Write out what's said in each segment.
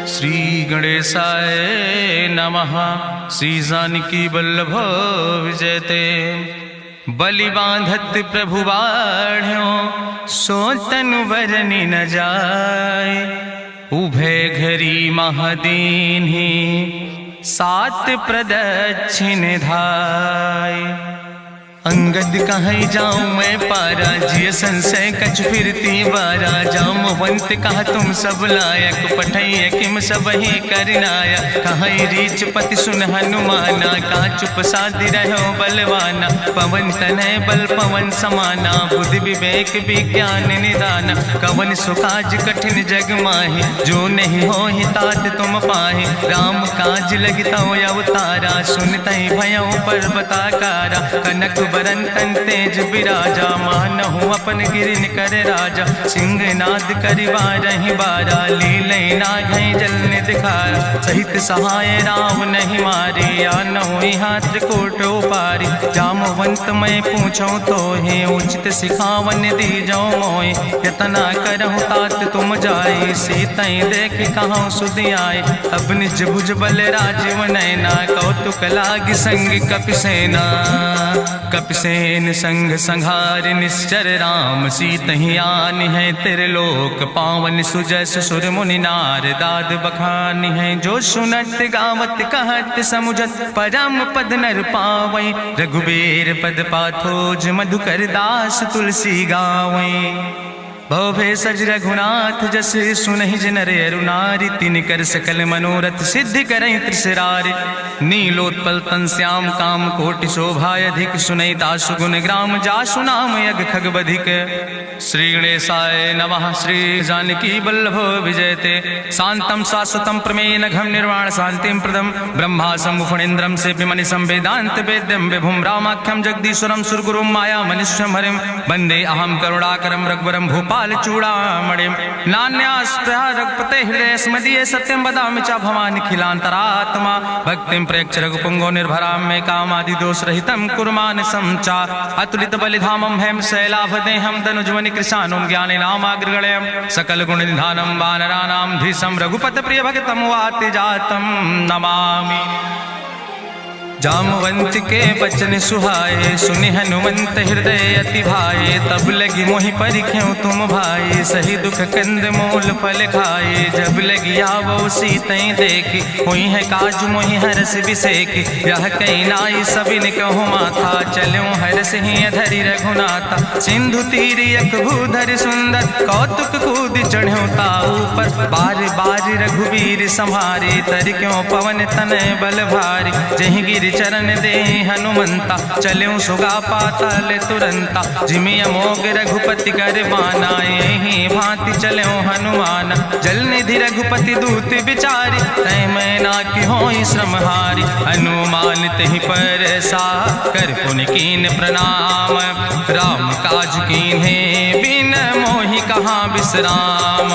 श्री गणेशाय नमः। श्री जानकी वल्लभ विजयते। बलि बांधत प्रभु बाढ़ो सो तनु बरनि न जाय। उभय घरी महादीन्हि सात प्रदक्षिण धाय। अंगद कहीं जाऊं मैं पारा जिय संशय कछ फिरती बारा। जामवंत कहा तुम सब लायक पठैय किम सब ही करनाया। कहीं रीच पति सुन हनुमाना कहा चुप साधि रहो बलवाना। पवन तनय बल पवन समाना बुद्धि विवेक विज्ञान निदाना। कवन सुकाज कठिन जग माहि जो नहीं हो ही तात तुम पाहि। राम काज लगता अवतारा सुनतहि भयो पर्वताकारा। कनक बरन तन तेज बिराजा मानहु अपन गिरिन कर राजा। सिंह नाद करिवारहि बारा लीलै नाघै जल दिखारा। सहित सहाय राम नहीं मारे आनहु यहाँ त्रिकोट पारी। जामवंत मैं पूछो तो हे उचित सिखावन दी जाओ मोय। यतना करहु तात तुम जाए सीतई देख कहूँ सुध आए। अब निज भुज बल राजीव नैना कौतुक लाग संग कपिसेना। कपिसेन संग संहार निश्चर राम सीतहि आनि है त्रिलोक पावन। सुजस सुर मुनि नार दाद बखानि है। जो सुनत गावत कहत समुझत परम पद नर पावै। रघुबीर पद पाथोज मधुकर दास तुलसी गावै। भव सज रघुनाथ जस सुनहि जिनर अरुनारि। तिन कर सकल मनोरथ सिद्धि करहि त्रिसरारि। नीलोत्पल तन श्याम काम कोटि शोभाय अधिक। सुनहि दासु गुण ग्राम जासु नाम यज्ञ खग बधिक। श्री गणेशाय नमः। श्री जानकी वल्लभ विजयते। शांतम शाश्वतम प्रमेय नघम निर्वाण शांतिम प्रदम। ब्रह्मा शंभु फणीन्द्रम से विमनि संवेदांत वेद्यम विभुम रामाख्यम जगदीश्वरम सुरगुरुम माया मनुष्यम हरिम। वंदे अहम करुणाकरम रघुवरम भूपाल चूड़ामणिम। नान्यास्पृहा रघुपते हृदय स्मदीये सत्यम वदामि च भवानि खिलांतरात्मा। भक्तिम प्रेक्ष रघुपुंगो निर्भराम मे कामादि दोष रहितम कुर्मान समचा। अतुलित बलिधामम हेम शैलाभदेहम दनुजवनि कृशानुम ज्ञानि नामाग्रगण्यम। सकल गुण निधानम वानराणाम धीशम रघुपत प्रिय भक्तम वाति जातम नमामि। जामवंत के बचन सुहाए सुनि हनुमंत हृदय अति भाए। तब लगी मोहि परिख्यों तुम भाई सही दुख कंद मूल फल खाए। जब लगी आवो सीतई देखी हुई है काज मोहि हरस बिसेखी। यह कई नाई सबिन कहु माथा चलूं हरस ही धरि रघुनाथा। सिंधु तीर यक भूधर सुंदर कौतुक कूद चढ़्यो ताऊ पर। बार बार रघुवीर संहारे तर क्यों पवन तनय बल भारी। जहि गिर चरण दे हनुमंता चलूं सुगा पाताल तुरंता। जिमि अमोघ रघुपति कर बाना यही भांति चलूं हनुमान। जल निधि रघुपति दूत बिचारी तय मैं ना कि होई श्रमहारी। हनुमान तहि पर सा कर पुनि कीन प्रणाम। राम काज कीन्हे बिन मोहि कहाँ विश्राम।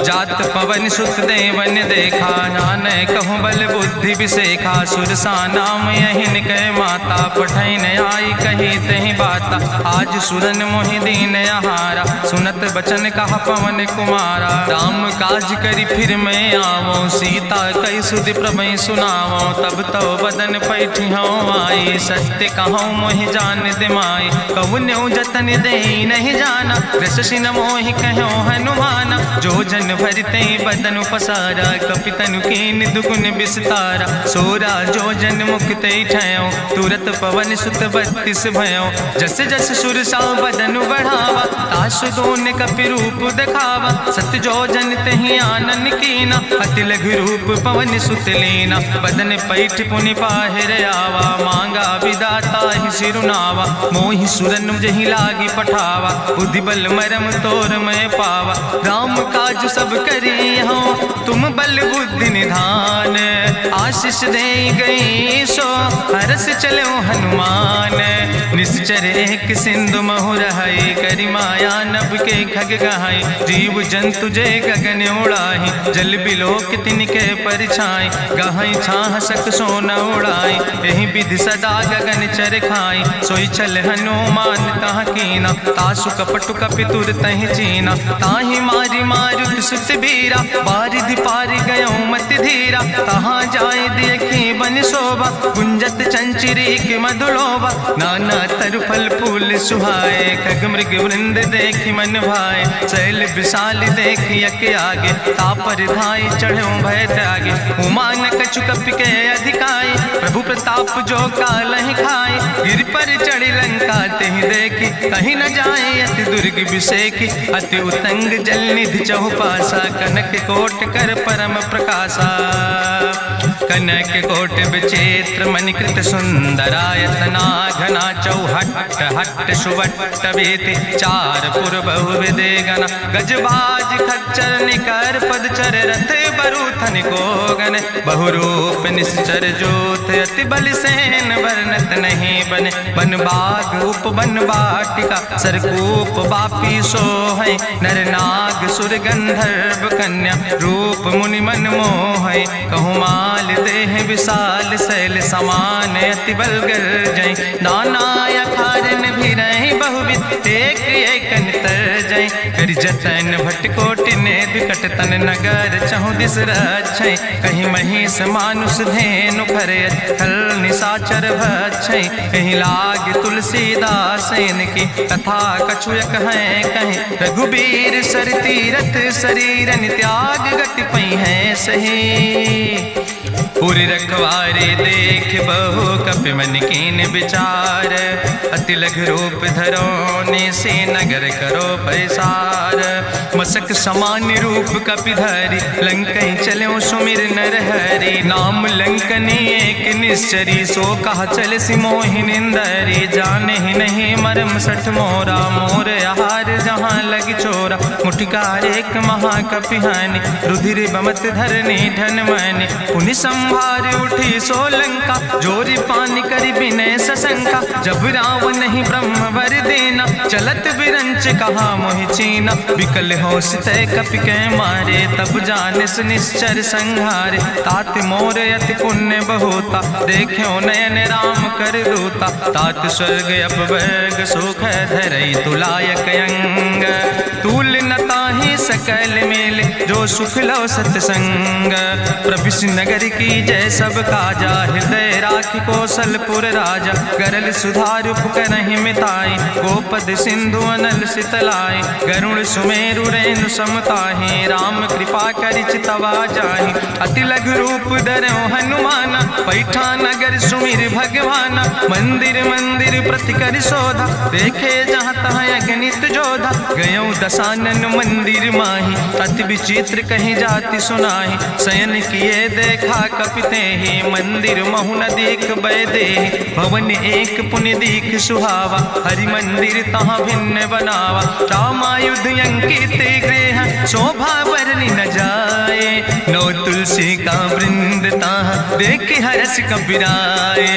जात पवन सुत देवन देखा नान कहूँ बल बुद्धि विसेखा। सुरसा नाम यहिन कह माता पठैन आई कही तहि बाता। आज सुरन मोहि दीन आहारा सुनत बचन कहा पवन कुमारा। राम काज करी फिर मैं आवो सीता कई सुधि प्रभै सुनावो। तब तो बदन पैठियो आई सत्य कहूँ मोहि जान दिमाई। कहुन्यो जतन दे नहीं जाना रससिन मोहि कहो हनुमाना। जो जन भरते बदन पसारा कपितनु कीन दुगुन विस्तारा। सोरा जो जन मुक्ते ठयो तुरत पवन सुत 32 भयो। जस जस सुरसा बदन बढ़ावा तासु दोन कपि रूप दिखावा। सत्य जो जन तहि आनन कीना अति लघु रूप पवन सुत लीना। बदन पैठ पुनि पाहिर आवा मांगा विदाता ही सिरुनावा। मोहि सुरन जहि लागी पठावा बुद्धि बल मरम तोर मैं पावा। राम काज सब करी हो तुम बल बुद्धि निधान। आशीष दे गई सो हरस चलो हनुमान। निश्चर एक सिंधु महु रहई, करि माया नभ के खग गहाई। जीव जंतु जे गगन उड़ाही, जल बिलोक तिनके परछाई। गहाई छाह सक सोन उड़ाई, एहि विधि सदा गगन चर खाई। सोई छल हनुमान तह कीना, तासु कपटु कपितुर तहि चीना। ताहि मारी मारुत सुत बीरा, बारिधि पारि गयौ मति धीरा। तहाँ जाय देखी बन शोभा, गुंजत चंचिरी के मधुलोभा। नाना तरु फल फूल सुहाए, खग मृग वृंद देखी मन भाए। शैल विशाल देखी यके आगे, तापर धाई चढ़ो भय त्यागे। उमान कछु कपि के अधिकाई, प्रभु प्रताप जो कालहि खाई। गिर पर चढ़ी लंका तेहि देखी, कहीं न जाए अति दुर्ग विषेखी। अति उतंग जल निधि चहुपासा, कनक कोट कर परम प्रकाशा। कनक कोट विचित्र मणिकृत सुंदरायतना, घना चौहट्ट हट्ट सुवट्ट वेति। चार पुर बहु विदे गना, गजबाज खच्चर निकर पदचर। रथ बरूथन को गन, बहुरूप निश्चर जोत। अति बल सेन वर्णत नहीं बने, बन बाग उप बन बाटिका। सरकूप बापी सोहै, नर नाग सुर गंधर्व कन्या। रूप मुनि मन मोहै, कहूँ माल देह विशाल। शैल समान अति बल गर्जै, नाना अखारन भी रही बहुविध। एक एकन तर जै, करि जतन भटकोटि नेद। कटतन नगर चहु दिस रक्षै, कहीं महिष मानुष धेनु खरे। खल निशाचर भक्षै, कहीं लाग तुलसीदास इनकी। कथा कछुयक है कहीं, रघुबीर सर तीरथ शरीरन त्याग। गति पई है सही, पुर रखवारे देख बहु कपि मन कीन विचार। अति लघु रूप धरोने से नगर करो पैसार। मसक समान रूप कपि धरि, लंकई चलो सुमिर नर हरि। नाम लंकनी एक निश्चरी, सो कहा चल सिमोहि निंदरी। जाने ही नहीं मरम सठ मोरा, मोर आहार जहाँ लग चोरा। मुठिकार एक महाकपि हानि, रुधिर बमत धरनी धन मनि। पुनि संभार उठी सोलंका, जोरी पानी करी विनय सशंका। जब रावण ही ब्रह्म वर देना, चलत बिरंच कहा मोहि चीना। विकल होश तय कपि के मारे, तब जानिस निश्चर संहारे। तात मोर अति पुण्य बहुता, देख्यो नयन राम कर दूता। तात स्वर्ग अपवर्ग सुख धरई, तुलायक अंग। तूल न ताहि सकल मेल, जो सुख लो सत्संग। प्रभिस नगर की जय सब काजा, हृदय राखि कौशलपुर राजा। गरल सुधार उपकरहि मिताई, गोपद सिंधु अनल सितलाई। गरुड़ सुमेरु रेणु समताहि, राम कृपा करि चितवा जाहि। अति लघु रूप धरौ हनुमाना, पैठा नगर सुमिर भगवाना। मंदिर मंदिर प्रति करि शोधा, देखे जहाँ तहाँ अगणित जोधा। गयौ दशानन मंदिर माही, अति विचित्र कहीं जाति सुनाही। शयन किए देखा कपि तेहि, मंदिर महु न देख बैदेहि। भवन एक पुनि दीख सुहावा, हरि मंदिर तहाँ भिन्न बनावा। रामायुध अंकित गृह, शोभा बरनि न जाए। नौ तुलसी का वृंद ताहाँ, देख हरस कपिराए।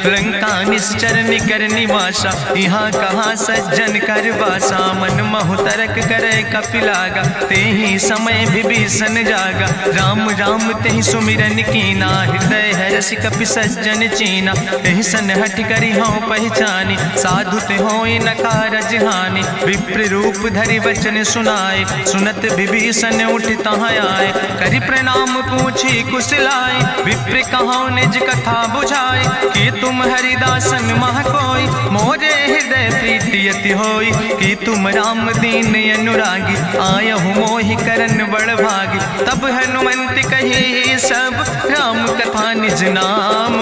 लंका निश्चर निकर निवासा, यहाँ कहाँ सज्जन कर वासा। मन महु तरक करे कपिलागा, तेहि समय विभीषण जागा। राम राम तेहि सुमिरन कीना, हृदय हरस कपि सज्जन चीना। एहि सन हठ करि हऊँ पहचानी, साधु ते होई न कारज हानि। विप्र रूप धरि वचन सुनाए, सुनत विभीषण उठ तहाँ आए। करि प्रणाम पूछी कुशलाए, विप्र कहौं निज कथा बुझाए। कि तुम हरिदासन मह कोई, मोरे हृदय प्रीति अति होई। कि तुम राम दीन अनुरागी, आयहु मोहि करन बड़ भागी। तब हनुमंत कही सब, राम कथा निज नाम।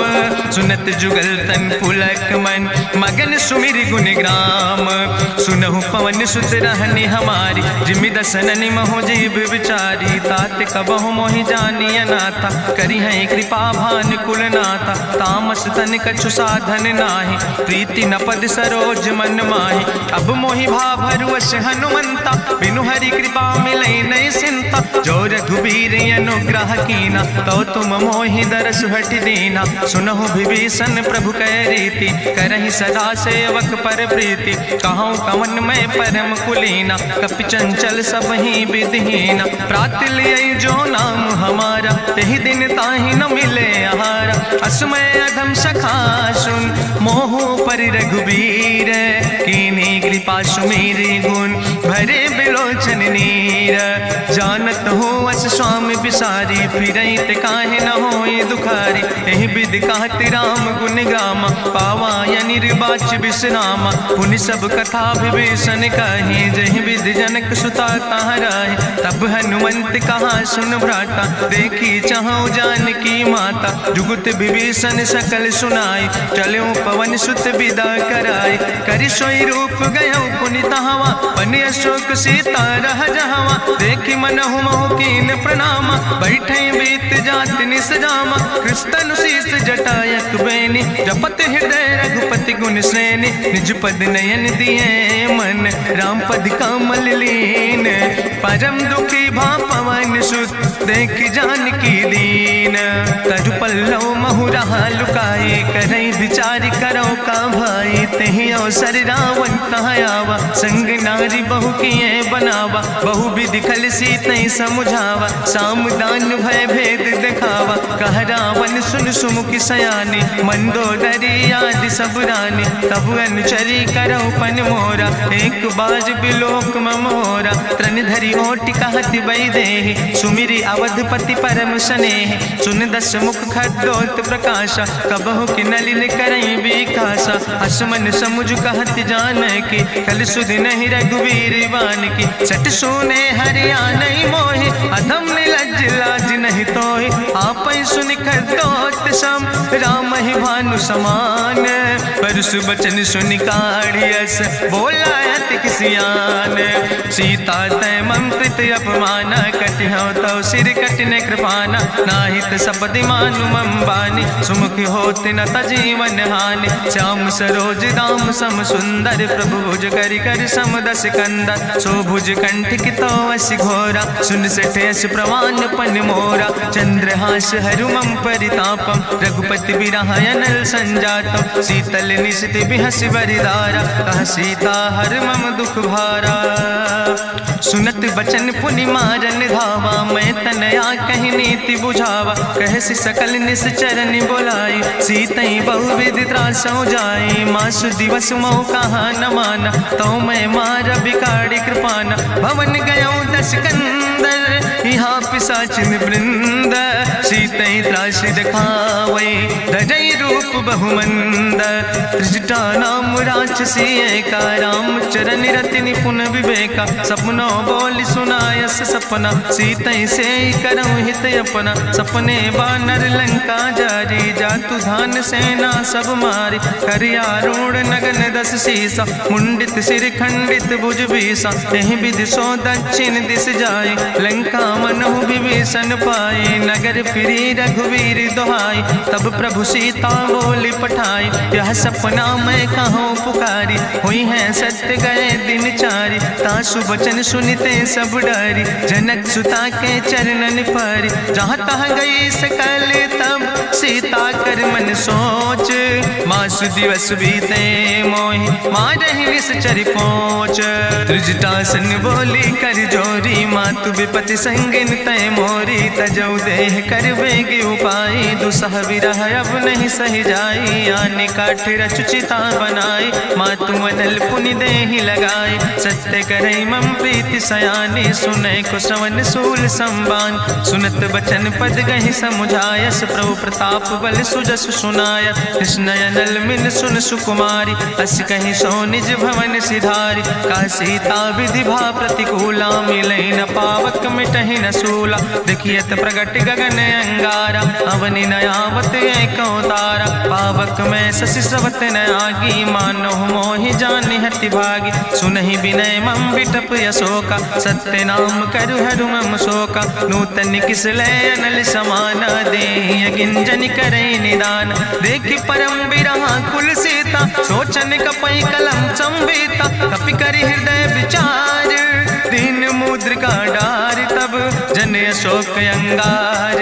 सुनत जुगल तन पुलक मन, मगन सुमिर गुण ग्राम। सुनहु पवन सुत रहनी हमारी, जिमि दसननि महो जीव विचारी। तात कबहु मोहि जानी अनाथा, करि हैं कृपा भान कुलनाथा। तामस तन कछु साधन नाही, प्रीति न पद सरोज मन माही। अब मोहि भाभरुवश हनुमंता, बिनु हरि कृपा मिलै नहीं सिंता। जो रघुबीर अनुग्रह कीना, तो तुम मोहि दरस सुहट दीना। सुनहु विभीषण प्रभु कै रीति, करहि सदा सेवक पर प्रीति। कहूँ कवन में परम कुलीना, कपि चंचल सब ही विधिहीना। प्रात लिय जो नाम हमारा, तेहि दिन ताहि न मिले आहारा। असमय अधम सखा सुन, मोह पर रघुबीर। कीन्ही कृपा सुमेरी गुण, भरे बिलोचन नीर। जानत हो अस स्वामी बिसारी, फिरहि ते काहे न होई दुखारी। एहि विधि कहत राम गुण गामा, पावा निर्वाच विश्रामा। पुनि सब कथा विभीषण कही, जहि विधि जनक सुता कहाँ रहे। तब हनुमंत कहा सुन भ्राता, देखी चाहूँ जानकी माता। जुगुत विभीषण सकल सुनाई, चलो पवन सुत विदा कराई। करि सोई रूप गयो पुनि तहवा, बन अशोक सीता रह जहवा। देखी मनहु मोह कीन प्रणामा, बैठे बीत जात निस जामा। कृष्ण शीस जटायक बेनी, जपत हृदय रघुपति गुण श्रेणी। निज पद नयन दिए मन, राम पद कमल लीन। परम दुखी भा पवन सुत, देख जानकी दीन। तजु पल्लव महु रहा लुकाई, करई विचार करो का भाई। तेहि अवसर रावण तहाँ आवा, संग नारी बहु किए बनावा। बहु विधि खल सीतहि समुझावा, सामदान भय भेद दिखावा। कह रावण सुन सुमुखी सयानी, मंदोदरी आदि सब रानी। तब अनुचरी करौ पन मोरा, एक बाज बिलोक ममोरा। तृण धरि ओट कहत वैदेही, सुमिरी अवधपति परम स्नेह। सुन दस मुख खद्योत प्रकाशा, कबहु कि नलिन करई बिकासा। असमन समुझ कहत जानकी, कल सुध नहीं रघुवीर बान की। सट सुने हरियाणई मोहि, अधम निलज्ज लाज नहीं तोहि। आपै सुनि खद्योत सम, राम ही भानु समान। परसु बचन सुनि काढ़ियस, बोला अति किसियान। सीता तै मम कृत अपमाना, कटिहौ तौ सिर कटिन कृपाना। नाहित सपदि मानु मम बानी, सुमुख होत न तजीवन हानि। श्याम सरोज दाम सम सुंदर, प्रभु भुज करि कर सम दस कंदर। सो भुज कंठ कितो अस घोरा, सुन सठेस प्रवान पन मोरा। चंद्रहास हरु मम परितापम, रघुपति बिरहायनल संजातम। शीतल निशित बिहस बरिदारा, कह सीता हर मम दुख भारा। सुनत बचन पुनि मारन धावा, मैं तनया कहि नीति बुझावा। कहसि सकल निश्चरन बोलाई, सीतई बहुविधि त्रासौ जाई। मासु दिवस मोह कहा न माना, तो मैं मार बिकाड़ी कृपाना। भवन गयो दस कंदर, यहाँ पिशाचिन वृंद। सीतई त्रास दिखावै, धजई रूप बहुमंद। त्रिजटा नाम राक्षसी एका, राम चरण रति निपुण विवेका। सपनो बोल सुनायस सपना, सीतई से करऊँ हित अपना। सपने बानर लंका जारी, जातु धान सेना सब मारी। करियारूढ़ नगन दस सीसा, मुंडित सिर खंडित भुज बीसा। यही विधि सो दक्षिण दिस जाय, लंका मनहु विभीषण पाई। नगर फिरी रघुवीर दोहाई, तब प्रभु सीता बोली पठाई। यह सपना मैं कहूँ पुकारी, हुई है सत्य गए दिन चारी। तासु वचन सुनते सब डरी, जनक सुता के चरणन पर। जहाँ तहाँ गई सकल तब, सीता कर मन सोच। मासु दिवस बीते मोहि, मारहि निश्चर पहुँच। त्रिजटासन बोली कर जोरी, मातु विपति संगिन तय मोरी। तजौ देह कर बेगी उपाय, दुसह विरह अब नहीं सही जाई। आने काठ रचुचिता बनाई, मातु मनल पुनि देहि लगाई। सत्य करई मम प्रीति सयानी, सुनै को श्रवण सूल संबान। सुनत बचन पद गहि समुझायस, प्रभु प्रताप बल सुजस सुनाय। कृष्णयनल मिन सुन सुकुमारी, अस कहि सो निज भवन सिधारी। का सीता विधि भा प्रतिकूला, मिलै न पावक मिटहि न सूला। देखियत प्रगट गगन अंगारा, अवनि नयावत एको तारा। पावक में शशि स्रवत न आगी, मानो मोहि जानि हति भागी। सुनहि विनय मम बिटप यशोका, सत्य नाम करु हरु मम शोका। नूतन किस लय अनल समाना, देहि गिंजन करई निदान। देखि परम बिरहा कुल सीता, सोचन कपई कलम संवेता। कपि करि हृदय विचार, दीन मुद्रिका डार। तब जन जन अशोक अंगार।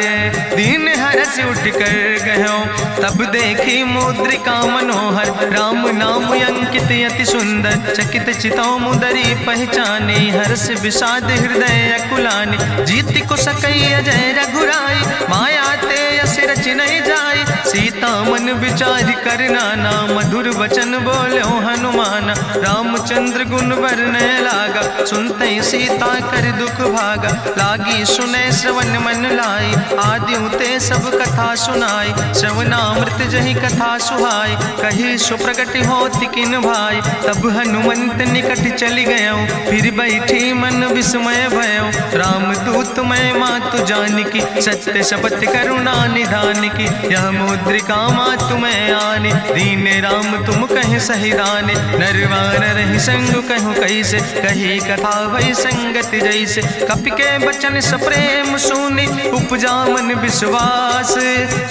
दीन हरस उठ कर गयो तब देखी मुद्रिका मनोहर। राम नाम अंकित अति सुंदर चकित चितौ मुदरी पहचाने। हर्ष विषाद हृदय अकुलानि जीत को सकई अजय रघुराई। माया ते यस रच नहीं जाई सीता मन विचार कर नाना। मधुर वचन बोलो हनुमान रामचंद्र गुण वर्णय लागा। सुनते सीता कर दुख भागा लागी सुने श्रवण मन लाई। आदि ते सब कथा सुनाई श्रवणामृत जहि कथा सुहाई। कही सुप्रगट होति किन भाई तब हनुमंत निकट चली गयो। फिर बैठी मन विस्मय भयो राम दूत मैं मातु जानकी। सत्य शपथ करुणा निधान की यह मुद्रिका मातु मैं आने। दीन राम तुम कहे सही दाने नरवान रही संग कहूँ कैसे। कही कथा वही संगत जैसे कपि के बचन सप्रेम सुनी। उपजा मन विश्वास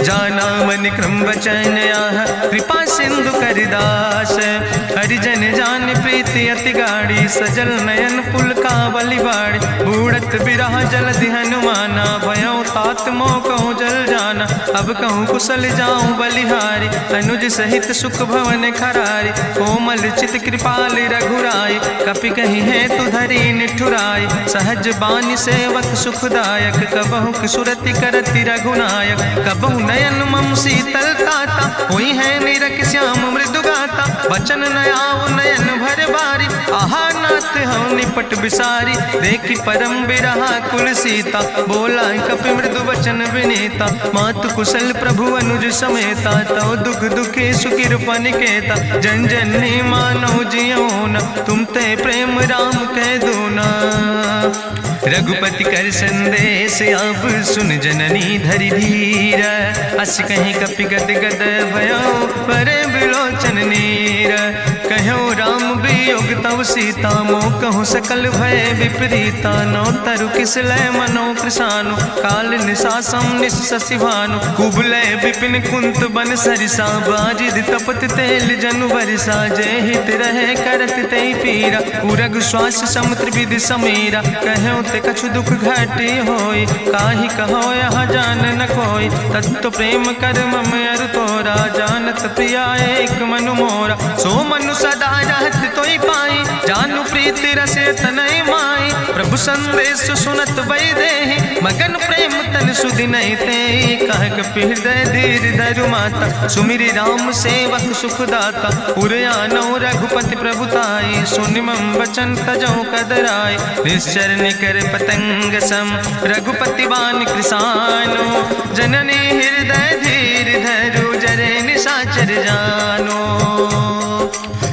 जाना मन क्रम वचन आह। कृपा सिंधु करिदास हरिजन जान प्रीति अति गाड़ी। सजल नयन पुलकावली बाड़ी बूढ़त बिरह जलधि हनुमाना। भयो तात मोह कहूँ जल जाना अब कहूँ कुशल जाऊँ बलिहारी। अनुज सहित सुख भवन खरारी कोमल चित कृपाल रघुराई। कपि कही है तु धरी निठुराई सहज बानी सेवक सुखदायक। कबहु सुरति करति रघुनायक कबहु नयन मम शीतल ताता। हुई है निरख श्याम मृदु गाता वचन नयाव नयन भर बारी। आहा नाथ हम निपट बिसारी देखी परम बिरहा कुल सीता। बोला कपि मृदु वचन विनीता मातु कुशल प्रभु अनुज समेता। तव दुख दुखी सुखिर पनिकेता जन जननी मानो जियो न। तुम ते प्रेम राम कह दो ना। रघुपति कर संदेश अब सुन जननी धरि धीर। अस कहीं कपि गद गद भयो परे बिलोचन नीर। कहो राम वियोग तव सीता मोह कहूँ सकल भय विपरीता। नौ तरु किस लय मनो कृषानु काल निशासम निशि भानु। कुबलय विपिन कुंत बन सरिसा बाजिद तपत तेल जनु बरिसा। जय हित रहे करत ते पीरा उरग श्वास समुद्र विधि समीरा। कहो ते कछु दुख घटी होई काहि कहो यहाँ जान न कोई। तत्व प्रेम कर मम अरु तोरा जानत प्रिया एक मनु मोरा। सो मनु सदा रहत तोई पाई जानु प्रीति रसे तनय माई। प्रभु संदेश सुनत वै देहि मगन प्रेम तन सुधि नहीं ते। कह कपि हृदय धीर धरु माता सुमिरि राम सेवक सुखदाता। उरयानो रघुपति प्रभुताई सुनि मम वचन तजौ कदराय। निश्चर निकर पतंग सम रघुपति बान कृसानो। जननी हृदय धीर धरु जरे निशाचर जानो।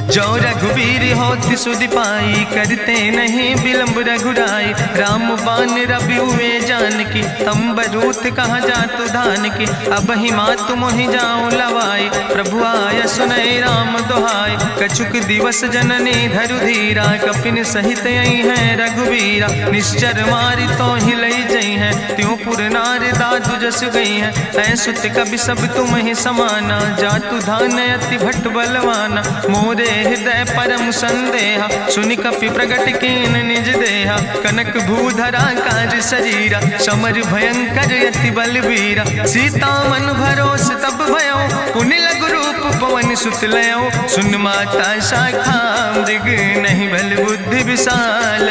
जो रघुवीर होति सुधि पाई करते नहीं विलंब रघुराई। राम बान रवि हुए जानकी तंबरूथ कहाँ जातु धान की। अब ही मातु मोहि जाऊँ लवाई प्रभु आय सुनय राम दुहाई। कछुक दिवस जननी धरु धीरा कपिन सहित यही है रघुवीरा। निश्चर मारी तो ही लई जई है त्यों पुर नार दादु जस गई है। ऐसुत कभी सब तुम ही समाना जातु धान अति भट्ट बलवाना। मोरे हृदय परम संदेहा सुनि कपि प्रगट कीन निज देहा। कनक भूधरा काज शरीरा समर भयंकर यति बलवीरा। सीता मन भरोस तब भयो पुनि लघु रूप पवन सुत लयो। सुन माता शाखा मृग नहीं बल बुद्धि विशाल।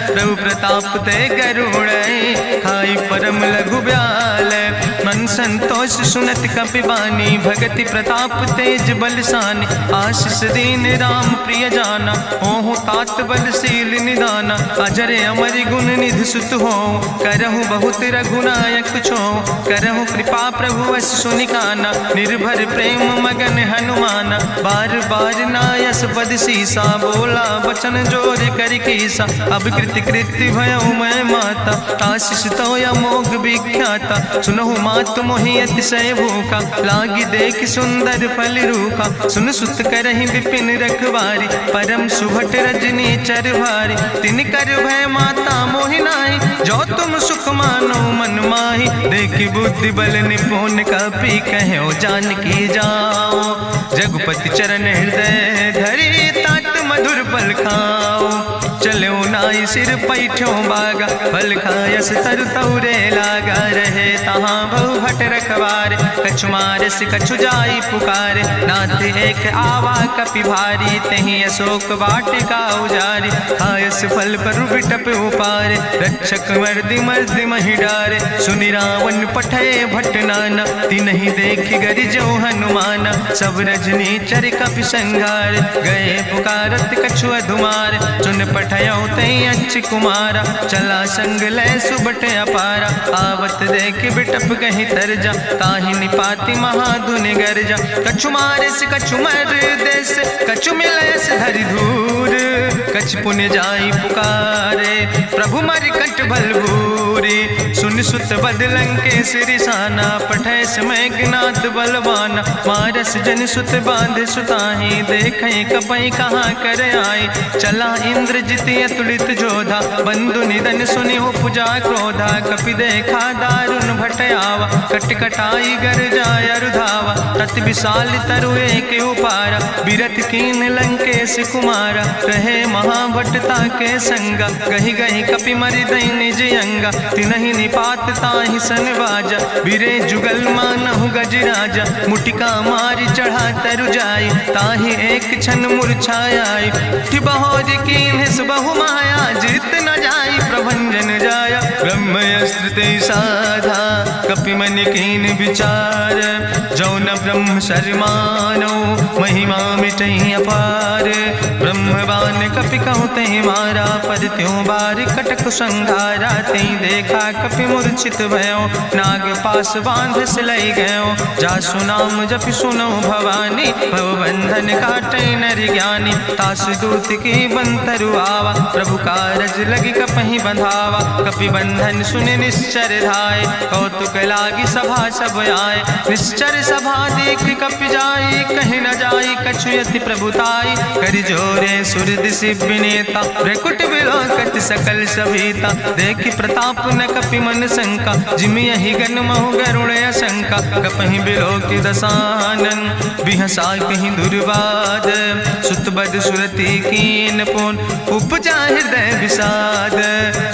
प्रभु प्रताप ते गरुड़ खाई परम लघु ब्याल। मन संतोष सुनत कपि बानी भगति प्रताप तेज बलसानी। आशीष दीन राम प्रिय जाना ओहु तात बलशील निदाना। अजर अमर गुण निधि सुत हो करहु बहुत रघुनायक छो। करहु कृपा प्रभु अस सुनिकाना निर्भर प्रेम मगन हनुमाना। बार बार नायस पद सीसा बोला बचन जोर कर कीसा। अब कृति कृति भयो मैं माता आशीष तो अमोघ विख्याता। सुनहु मातु मोहि अतिशय भूखा लागी देख सुंदर फल रूखा। सुन सुत करहि विपिन रखवारी परम सुभट रजनी चर भारी। तिन कर भय माता मोहि नाहि जो तुम सुख मानो मन माहि। देखि बुद्धि बल निपुण कपि कहो जानकी जाओ। रघुपति चरण हृदय धरि तात मधुर फल खाओ। चलो नाई सिर पैठो बागा, फल खायस तरु तौरे लागा। रहे तहाँ बहु भट रखवारे, कछु मारस कछु जाई पुकारे। नाथ एक आवा कपि भारी, तहीं अशोक वाटिका उजारी। खायस फल पर बिटप उपारे, रक्षक मर्दि मर्दि महि डारे। सुनि रावण पठय भट नाना, तिन्हि देखि गरिजो हनुमाना। सब रजनी चर कपि संघार, गए पुकारत कछु अधुमार। चुन पठयो तई अच्छ कुमारा, चला संग लय सुबट अपारा। आवत देख बिटप कहीं तरजा, ताहि निपाति महाधुनि गर्जा। कछु मारिस कछु मर देस, कछु मिलयस धरि धूर। कछ पुण्य जाई पुकारे, प्रभु मरि कंठ भल भूरी। सुन सुत बद लंकेश रिसाना, पठय समय ज्ञात बलवाना। मारस जन सुत बांध सुताहि, देखे कपई कहाँ कर आए। चला इंद्रजित अतुलित जोधा, बंधु निधन सुनि उपजा क्रोधा। कपि देखा दारुण भट आवा, कट कटाई गर जाय रुधावा। तत विशाल तरु एक उपारा, बिरत कीन लंकेश कुमारा। रहे महाभटता के संगा, गहि गहि कपि मरि दई निज अंगा। तिन्हि निपात ताहि सन बाजा, बिरे जुगल मानहु गजराजा। मुटिका मारि चढ़ा तरु जाई, ताहि एक क्षण मूर्छाई। बहोज कीन्हिस बहु माया, जीत न जाई प्रभंजन जाया। ब्रह्मयस्त्र ते साधा, कपि मन कीन विचार। जौन ब्रह्म शर्मानो, महिमा मिटई अपार। ब्रह्मवान कपि कहु तहि मारा, पद त्यों बार कटक संघारा। तई देखा कपि मूर्छित भयो, नाग पास बांध सिलई गयो। जासु नाम जपि सुनो भवानी, भव बंधन काटई नर ज्ञानी। तासु दूत की बंतरु आवा, प्रभु कारज लगी कपहि बंधावा। कपि बंधन सुनि निश्चर धाय, कौतुक लागी सभा सब आए। निश्चर सभा देख कपि जाई, कहीं न जाई कछु यति प्रभुताई। कर जोरे सुर दिसि विनेता, भ्रकुट विलोकत सकल सभीता। देखि प्रताप न कपि मन शंका, जिमि यहि गन महु गरुण शंका। कपहि बिलोकि दसानन, बिहसा कहीं दुर्वाद। सुत बद सुरति कीन पुन, उपजा हृदय विषाद।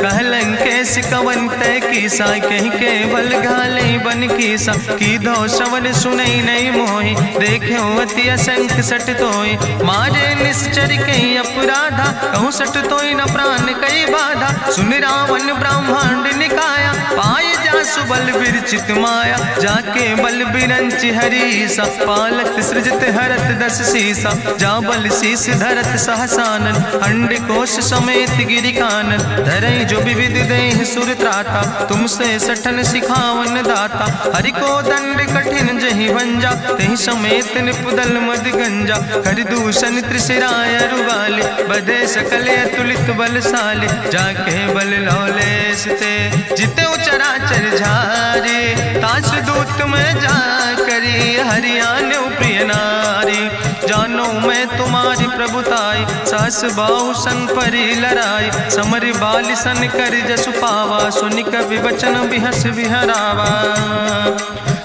कह लंकेश कवन तय कीसा, कहीं केवल घाले बन कीसा। की दो श्रवण सुनई नहीं मोहि, देख्यो अति असंख सट तोय। मारे निश्चर कई अपराधा, कहूँ सट तोय न प्राण कई बाधा। सुन रावण ब्रह्मांड निकाया, पाय जासु बल विरचित माया। जाके बल बिरंचि हरीसा, पालत सृजत हरत दस सीसा। जा बल शीस धरत सहसानन, अंड कोश समेत गिरि कानन। धरई जो विविध देह सुर त्राता, तुमसे सठन सिखावन दाता। हरि को दंड कठिन जहि भंजा, तेहि समेत निपुदल मद गंजा। कर दूषण त्रिशिराय रुगाले, बधे सकल अतुलित बलशाले। जाके बल लौलेस ते, जिते चराचर झारे। तास दूत में जा करी, हरियाण प्रिय नारी। जानो मैं तुम्हारी प्रभुताई, सास बाहु सन परी लड़ाई। समर बाल सन कर जसु पावा, सुनि कवि वचन बिहस बिहरावा।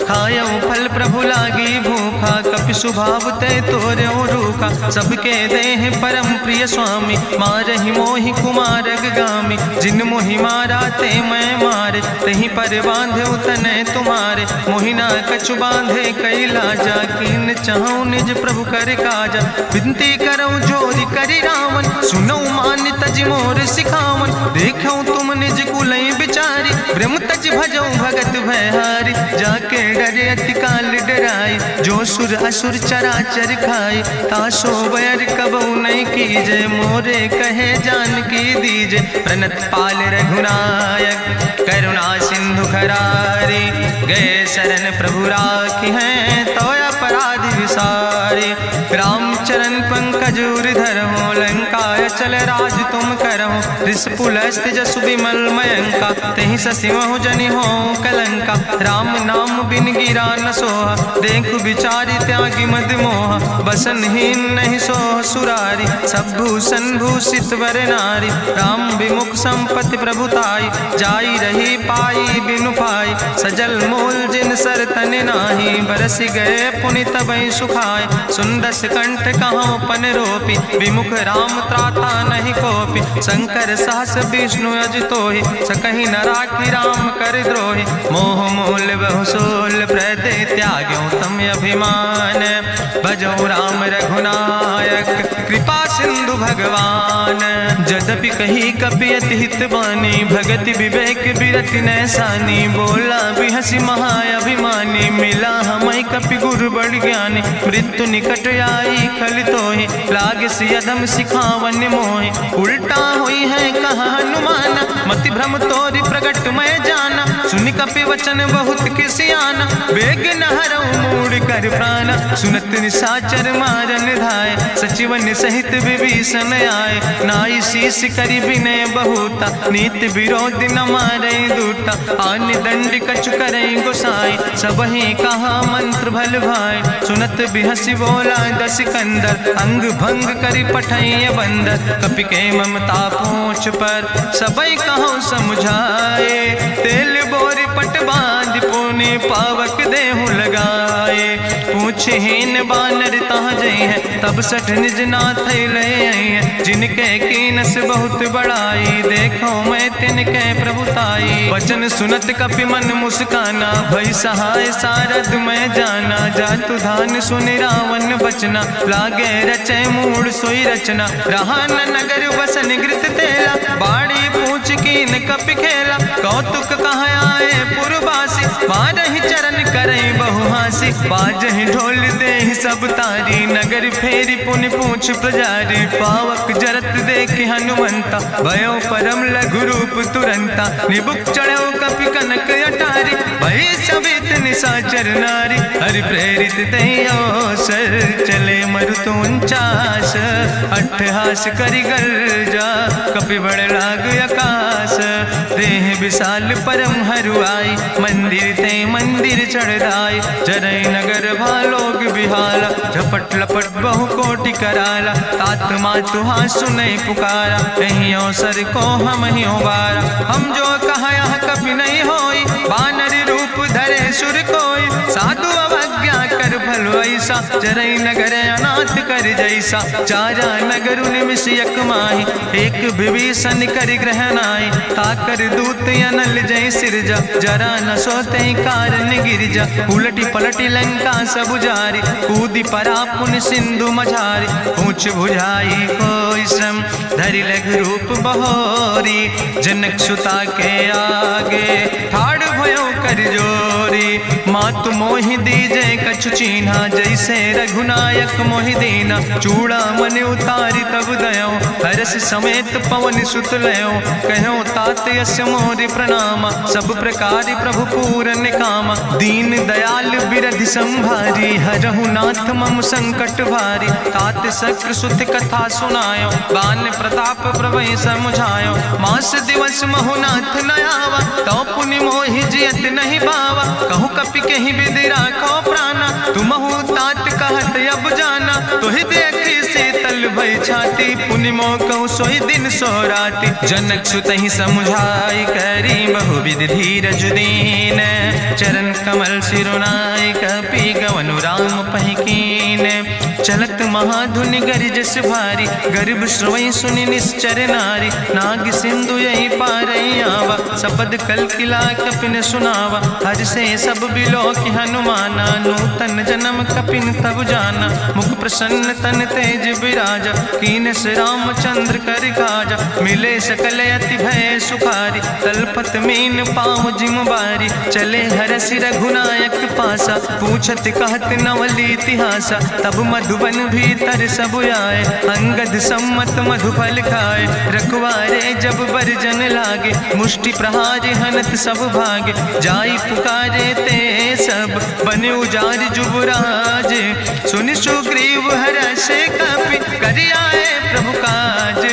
खायौ फल प्रभु लागी भूखा, कपि स्वभाव ते तोर्यो रूखा। सबके देह परम प्रिय स्वामी, मारहि मोहि कुमारग गामी। जिन मोहि मारा ते मैं मारे, तहीं पर बांधे तने तुम्हारे। मोहिना कछु बांधे कई लाजा, कीन चाहूं निज प्रभु कर काजा। विनती करऊं जोरि करि रावण, सुनऊ मान तज मोर सिखावन। देखऊं तुम निज कुलई बिचारी, ब्रह्म तज भजऊं भगत भयहारी। जाके डरे अति काल डराई, जो सुर असुर चराचर खाई। तासो बैर कबऊ नहीं कीजे, मोरे कहे जान की दीजे। प्रणत पाल रघुनायक, करुणा सिंधु खरारी। गए शरण प्रभु राखी हैं, तो अपराध विसारी। रामचरण पंकज उर धरहु, लंकाय चल राज तुम करहु। रिसपुलस्त जसु विमल मयंका, तेहि ससिमहु जनि हो कलंका। राम नाम बिन गिरा न सोहा, देखु बिचारी त्यागी मद मोहा। बसनहीन नहीं सोह सुरारी, सब भूषण भूषित वर नारी। राम विमुख संपत्ति प्रभुताई, जाई रही पाई बिनु पाई। सजल मोल जिन सर तन नाही, बरस गए पुनि तबई सुखाए। सुंदस कंठ कहाँ पन रोपी, विमुख राम त्राता नहीं कोपी। शंकर सहस विष्णु अज तोहि, सकहि न राखी राम कर द्रोहि। मोह मूल बहु सोल प्रदे, त्याग्यो तम अभिमान। भजो राम रघुनायक, कृपा सिंधु भगवान। यद्यपि कही कपि अति हित बानी, भगति विवेक बिरति नैसानी। बोला बिहसी महाअभिमानी, मिला हमै कपि गुरु बड़ ज्ञानी। मृत्यु निकट आई खल तोहि, लागे सियदम सिखावन मोहि। उल्टा हुई है कहा हनुमाना, मति भ्रम तोरि प्रगट मैं जाना। सुनि कपि वचन बहुत किसियाना, बेग न हरऊ मूढ़ कर प्राण। सुनत निशाचर मारन धाय, सचिवन सहित विभीषण आए। नाई शीस करि विनय बहुता, नीति विरोध न मारे दूता। आन दंड कछु करे गोसाई, सबहि कहा मंत्र भल भाई। सुनत बिहसी बोला दस कंदर, अंग भंग करि पठैय बंदर। कपि के ममता पूछ पर, सबई कहो समझाए। तेल बोरी पट बांध पुनि, पावक देहु लगाए। पूछहीन बानर तहाँ जई है, तब सठ निज नाथ ले आई है। जिनके कीनस बहुत बड़ाई, देखो मैं तिनके प्रभुताई। वचन सुनत कपि मन मुस्काना, भई सहाय सारद मैं जाना। जातु धान सुनि रावण बचना, लागे रचे मूढ़ सोई रचना। रहा न नगर बसन घृत तेला, बाड़ी पूछ कीन कपि खेला। कौतुक कहाँ आए पुरवासी, मारहि चरण करई बहु हासी। बाजहि ढोल देहि सब तारी, नगर फेरी पुनि पूछ प्रजारी। पावक जरत देख हनुमंता, भयो परम लघु रूप तुरंता। निबुक चढ़ो कपि कनक अटारी, भई सवित निशाचर नारी। हरि प्रेरित तहि अवसर, चले मरुत 49। अट्ठहास करि गर्जा, कपि बड़ लाग आकाश। देह विशाल परम हरुआई, मंदिर ते मंदिर चढ़ाई। जरई नगर भालोग बिहाला, झपट लपट बहु कोटि कराला। तात मातु हाँ सुनै पुकारा, एहि अवसर को हम ही उबारा। हम जो कहा यहाँ कभी नहीं होई, बानर रूप धरे सुर कोई। साधु अवज्ञा कर फल ऐसा, जरई नगर अनाथ कर जैसा। चारा नगर निमिष यक माही, एक विभीषण कर ग्रहण आई। ताकर दूत अनल जय सिरजा, जरा न सोते कारण गिरजा। उलटी पलटी लंका सब जारी, कूदी परा पुन सिंधु मझारी। पूछ बुझाई कोई श्रम, धरि लघु रूप बहोरी। जनक सुता के आगे, ठाड़ भयो कर जोरी। मातु मोहि दीजे कछु चीन्हा, जैसे रघुनायक मोहि दीना। चूड़ा मन उतारी तब दयो, हरस समेत पवन सुत लयो। कहो तात यस्य मोरि प्रणामा, सब प्रकार प्रभु पूरन कामा। दीन दयाल बिरधि संभारी, हरहु नाथ मम संकट भारी। तात शक्र सुत कथा सुनायो, बान प्रताप प्रभय समुझायो। मास दिवस महुनाथ न आवा, तो पुनि मोहि जियत नहीं पावा। कहु कपि कहीं विधि राखो प्राणा, तुमहु तात कहत अब जाना। तुहि देखी शीतल भई छाती, पुनि मोह कहु सोई दिन सो राति। जनक सुतहि समुझाई, करी बहुविधि धीरज दीन। चरण कमल सिरुनाई, कपि गवनु राम पहि कीन। चलत महाधुनि गरिजस भारी, गर्भ श्रवई सुनि निश्चर नारी। नाग सिंधु यही पारई आवा, सपद कल किला कपिन सुनावा। हर से सब बिलो कि हनुमाना, नूतन जन्म कपिन तब जाना। मुख प्रसन्न तन तेज विराजा, कीनस रामचंद्र कर काजा। मिले सकल अति भय सुखारी, तलपत मीन पाँव जिम बारी। चले हरस रघुनायक पासा, पूछत कहत नवल इतिहासा। तब मधुबन भीतर सब आए, अंगद सम्मत मधुफल खाए। रखवारे जब बरजन लागे, मुष्टि प्रहारे हनत सब भागे। जाई पुकारे ते सब, बने उजार जुबराज। सुनि सुग्रीव हरषे कपि, करि आए प्रभु काज।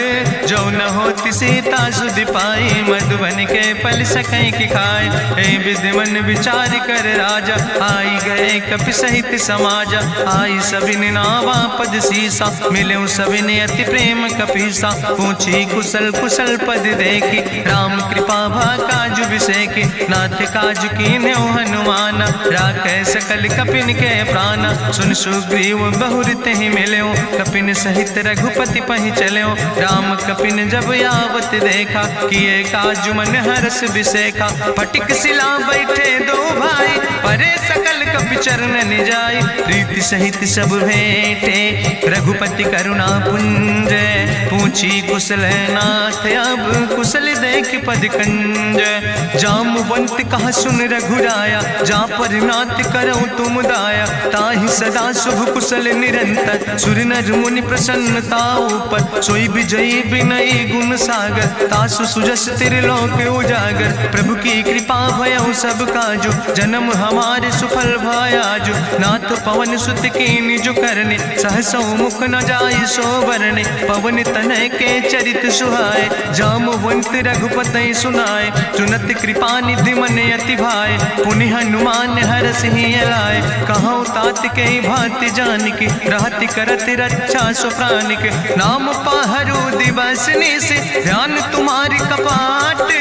जो न होती सीता सुध पाई, मधुबन के फल सकै की खाए। हे विधि मन विचार कर राजा, आई गए कपि सहित समाजा। आई सबिन नावा पद सीसा, मिले सबिन अति प्रेम कपीसा। पूछी कुशल कुशल पद देखी, राम कृपा भा काजु बिसेकी। नाथ काजु कीन्यो हनुमान, राखे सकल कपिन के प्राण। सुन सुग्रीव बहुर तेहि मिल्यो, कपिन सहित रघुपति पहि चल्यो। राम कपिन जब आवत देखा, किए काजु मन हरस बिसेखा। फटिक सिला बैठे दो भाई, परे सकल कपि चरण जाय। प्रीति सहित सब भेंटे, रघुपति करुणा पुंज। पूछी कुशल नाथ, अब कुशल देख पद कंज। जामवंत कहा सुन रघुराया, जा पर नाथ करऊं तुम दाया। ताहि सदा शुभ कुशल निरंतर, सुर नर मुनि प्रसन्नता ऊपर। सोई विजयी विनयी गुण सागर, तासु सुजस त्रिलोक उजागर। प्रभु की कृपा भयउ सब काजु, जन्म हमारे सुफल भयाजु। नाथ पवन सुत की निज करने, सहसो मुख न जाय सो वरने। पवन तनय के चरित सुहाए, जामवंत रघुपति सुनाए। चुनत कृपा निधि मन अति भाए, पुनि हनुमान हरस ही लाए। कहूँ तात के भांति जानकी, रहति करत रक्षा सो प्राणिक। नाम पाहरु दिवस निस, ध्यान तुम्हारी कपाट।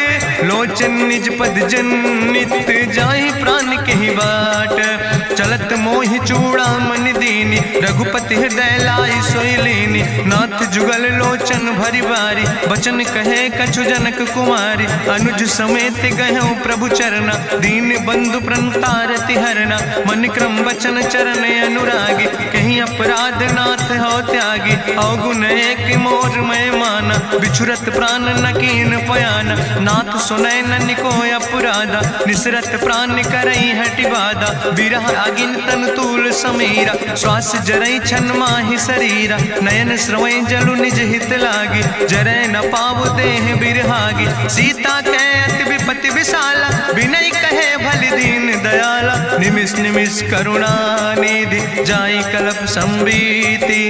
लोचन निज पद जनित, जाहि प्राण के ही बाट। चलत मोहि चूड़ामन दीनी, रघुपति हृदय लाई सोई लीनी। नाथ जुगल लोचन भरि बारी, बचन कहे कछु जनक कुमारी। अनुज समेत गहु प्रभु चरना, दीन बंधु प्रणतारति हरना। मन क्रम वचन चरण अनुरागी, कहीं अपराध नाथ हो त्यागी। अवगुण एक मोर मैं माना, बिछुरत प्राण न कीन पयाना। नाथ सुनय नन को अपराधा, निसरत प्राण करई हटि बाधा। बिरह अगिन तन तूल समीरा, श्वास जरई छन माहि शरीरा। नयन श्रवै जलु निज हित लागी, जरै न पाव देह बिरहागी। सीता के अति विपति विशाला, विनय कहे भलि दीन दयाला। निमिष निमिष करुणा निधि, जाई कलप संबीति।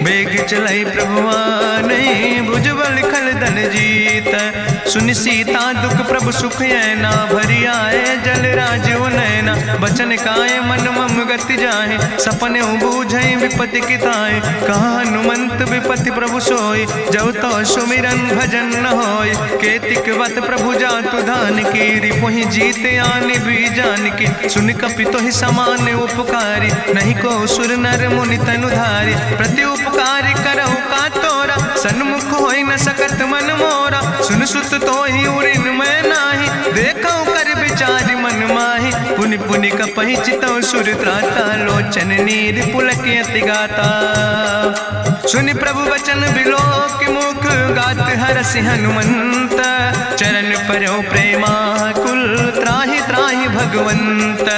बेग चलै प्रभुआनै, भुजबल खल दल जीत। सुन सीता दुख प्रभु सुख ऐना, भरी आए जल राजो नैना। बचन काए मन मम गति जाहे, सपने बूझै विपति किताए। कहा हनुमंत विपति प्रभु सोई, जब तो सुमिरन भजन न होय। केतिक वत प्रभु जातु धान की, रिपुहि जीत आने भी जान की। सुन कपि तोहि समान उपकारी, नहीं को सुर नर मुनि तनुधारी। प्रति उपकारी करहु का तोरा, सन्मुख होई न सकत मन मोरा। सुन सुत तोहि उरिन मैं नाही, देखौ कर विचार मन माहि। पुनि पुनि कपहि चितौ सुर त्राता, लोचन नीर पुलक अति गाता। सुनि प्रभु वचन बिलोक मुख, गात हरसि हनुमंत। चरण परौ प्रेमाकुल, त्राहि त्राहि भगवंत।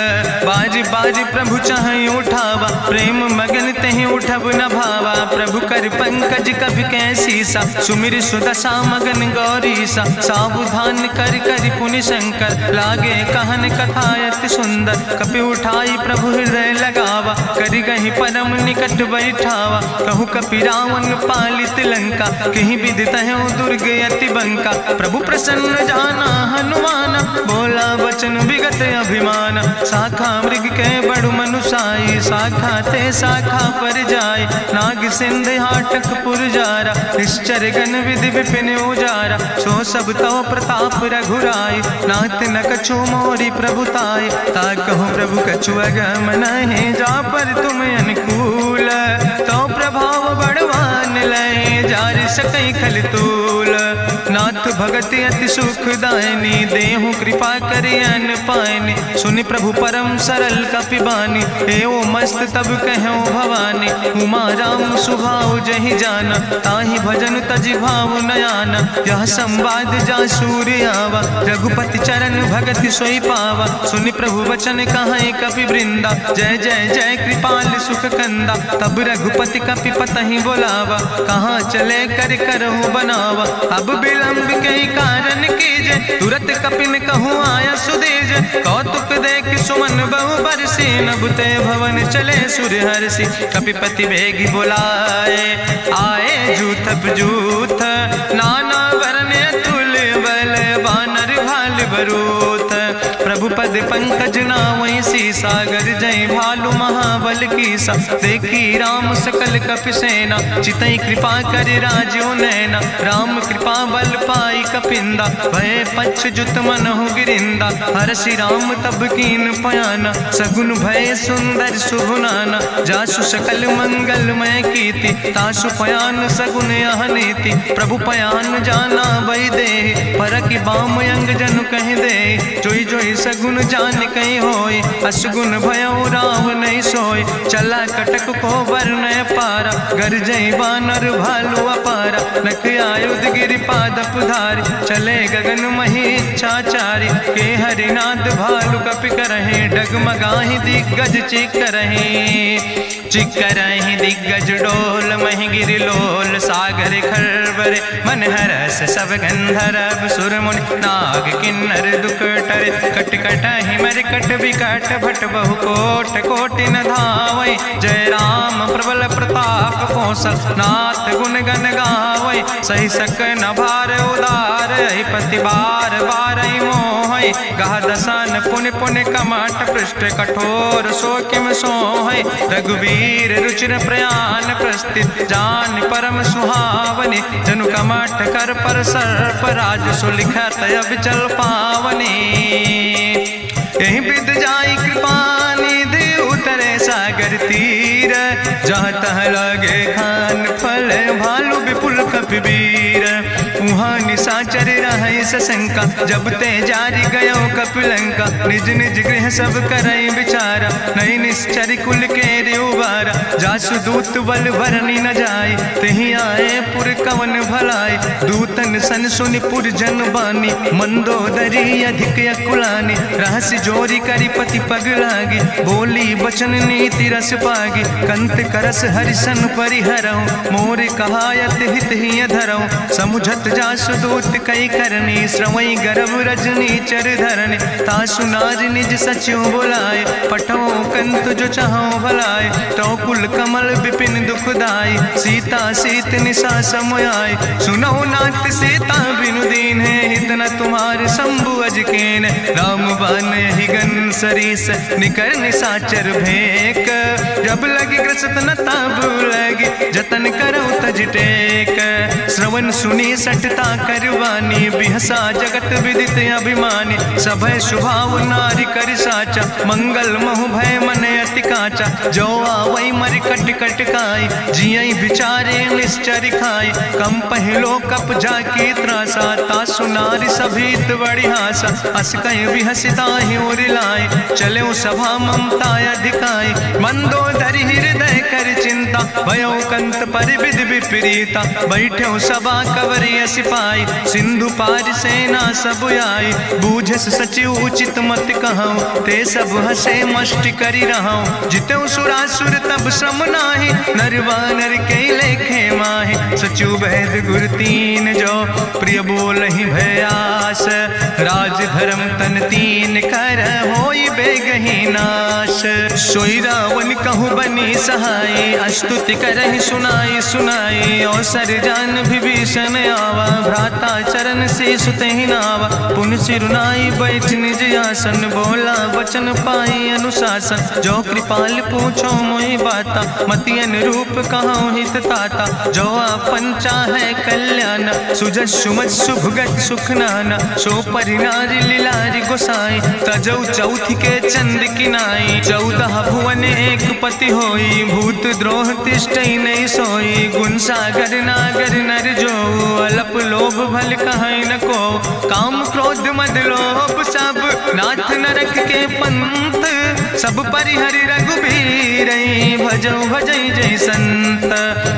बाज बाज प्रभु चाहि उठावा, प्रेम मगन तेहि उठब न भावा। प्रभु कर पंकज कभि कैसीसा, सुमिर सुदशा मगन गौरीसा। सावधान कर कर पुनि शंकर, लागे कहन कथा अति सुंदर। कपि उठाई प्रभु हृदय लगावा, करि गहि परम निकट बैठावा। कहु कपि रावण पालित लंका, कहीं विदित है दुर्ग अति बंका। प्रभु प्रसन्न जाना हनुमाना, बोला वचन विगत अभिमान। शाखा मृग के बड़ु मनुषाई, शाखा ते शाखा पर जाय। नाग सिंध हाटक पुर जारा, निश्चर गण विधि विपिन उजारा। सो सब तो प्रताप रघुराई, नाथ न कछु मोरी प्रभुताई। ता कहूँ प्रभु कछु अगम नहीं, जा पर तुम अनुकूल। तो प्रभाव बड़वान लय, जार सकई खल तूल। नाथ भगति अति सुखदायनी, देहु कृपा करि अन पायनी। सुनि प्रभु परम सरल कपिबानी, एवं मस्त तब कहूँ भवानी। उमा राम सुभाव जहि जाना, ताहि भजन तजि भाव नयाना। यह संवाद जा सूर्य आवा, रघुपति चरण भगति सोई पावा। सुनि प्रभु वचन कहाई कपि वृंदा, जय जय जय कृपाल सुख कंदा। तब रघुपति कपि पतहि बोलावा, कहाँ चले कर करहु बनावा। अब विलंब के कारण कीजे, तुरत कपिन कहूँ आया सुदेज। कौतुक देख सुमन बहु बरसी, नभ ते भवन चले सूर्य हर्षि। कपिपति वेगी बुलाए, आए जूथप जूथ नाना गद पंकज नावै सीसा, गर्जय भालु महाबल कीसा। देखी राम सकल कपि सेना, चितई कृपा कर राजो नैना। राम कृपा बल पाई कपिंदा, भय पक्ष जुत मनहु गिरिंदा। हरसि राम तब कीन पयाना, सगुन भय सुंदर शुभ नाना। जासु सकल मंगलमय कीर्ति, तासु पयान सगुन यह नीति। प्रभु पयान जाना भई दे, परखि बाम अंग जनु कहि दे। जोई जोई सगुन जान कहीं होय, असगुन भयउ राम नहीं सोय। चला कटक को वर्णय पारा, गर्जय बानर भालु अपारा। नख आयुध गिरि पादप धारि, चले गगन मही इच्छाचारि। के हरिनाद भालु कपि करहि, डगमगाहि दिग्गज चिकरहि। चिकरहि दिग्गज डोल, महि गिरि लोल। सागर खरबर मन हरस, सब गंधर्व सुर मुनि। नाग किन्नर दुख टरे, कट कटहि मरकट विकट। भट बहु कोट कोटि न धावै, जय राम प्रबल प्रताप कौशल। नाथ गुण गण गावै, सही सक न भार उदार। पति बार बार मोहै, गह दसन पुनि पुनि कमठ। पृष्ठ कठोर सो किम सोहै, रघुवीर रुचिर प्रयाण। प्रस्थित जान परम सुहावनी, जनु कमठ कर पर सर्प। राज सुलिखत अब चल पावनी, यही विद जाई कृपा निधि। उतरे सागर तीर, जहाँ तह लगे खान फल। भालु विपुल कपिवीर, उहाँ निशाचर रहै सशंका। जब ते जारी गयो कपिलंका, निज निज गृह सब करई विचारा। नहीं निश्चर कुल के रे उबारा, जासु दूत बल भरनी न जाय। तेहि आए पुर कवन भलाई, दूतन सन सुनि पुर जन बानी। मंदोदरी अधिक अकुलानी, रहस्य जोरी करि पति पग लागी। बोली बचन नीति रस पागी, कंत करस हरिसन परिहरऊँ। मोर कहायत हित ही धरऊँ, समुझत जासु दूत कई करनी। श्रवई गर्भ रजनी चर धरनी, तासु नार निज सचिव बुलाए। पठो कंत जो चाहो भलाए, तो कुल कमल विपिन दुखदाई। सीता सीत निशा समयाय, सुनो नाथ सीता बिनु दीन है। हित न तुम्हार शंभु अजकेन, राम बान हिगन सरीस। निकर निशाचर भेक, जब लगी ग्रसत न ताब लगी। जतन करो तज टेक, श्रवण सुनी सटता करवानी। बिहसा जगत विदित अभिमानी, सभय स्वभाव नारी कर साचा। मंगल महु भय मन अति काचा, जो आवै मर कट कट खाई। जियई विचारे निश्चर खाई, कम पहलो कप जाकी त्रासा। तासु नारी सभीत बड़ी हासा, अस कहीं बिहसिता ही उरिलाए। चले सभा ममता अधिकाई, मंदोदरी हृदय कर चिंता। भयो कंत पर विधि विपरीता, बैठो सभा कवरिय सिपाही। सिंधु पार सेना सब आई, बूझस सचिव उचित मत कहूँ। ते सब हसे मष्टि करी रहूँ, जितऊ सुरासुर तब श्रम नाही। नर वानर के लेखे माहि, सचिव वैद गुर तीन जो। प्रिय बोल ही भयास, राज धर्म तन तीन कर। होई बेगही नाश, सोई रावण कहूँ बनी सहाय। अस्तुति करहि सुनाई सुनाई, अवसर जान विभीषण आवा। भ्राता चरण से सुतहि नावा, पुन सिरुनाई बैठ निज आसन। बोला वचन पाई अनुशासन, जो कृपाल पूछो मोहि बाता। मति अनुरूप कहूँ हित ताता, जो आपन चाहे कल्याण। सुजस सुमत सुभगत सुख नाना, सो परिनारी लीलारी गोसाई। तजौ चौथ के चंद किनाई, 14 भुवन एक पति होई। भूत द्रोह तिष्ठई नहीं सोई, गुण सागर नागर नर जो। अलप लोभ भल कहीं न को, काम क्रोध मद लोभ सब। नाथ नरक के पंथ, सब परिहरि रघुबीर। भजौ भजई जय संत,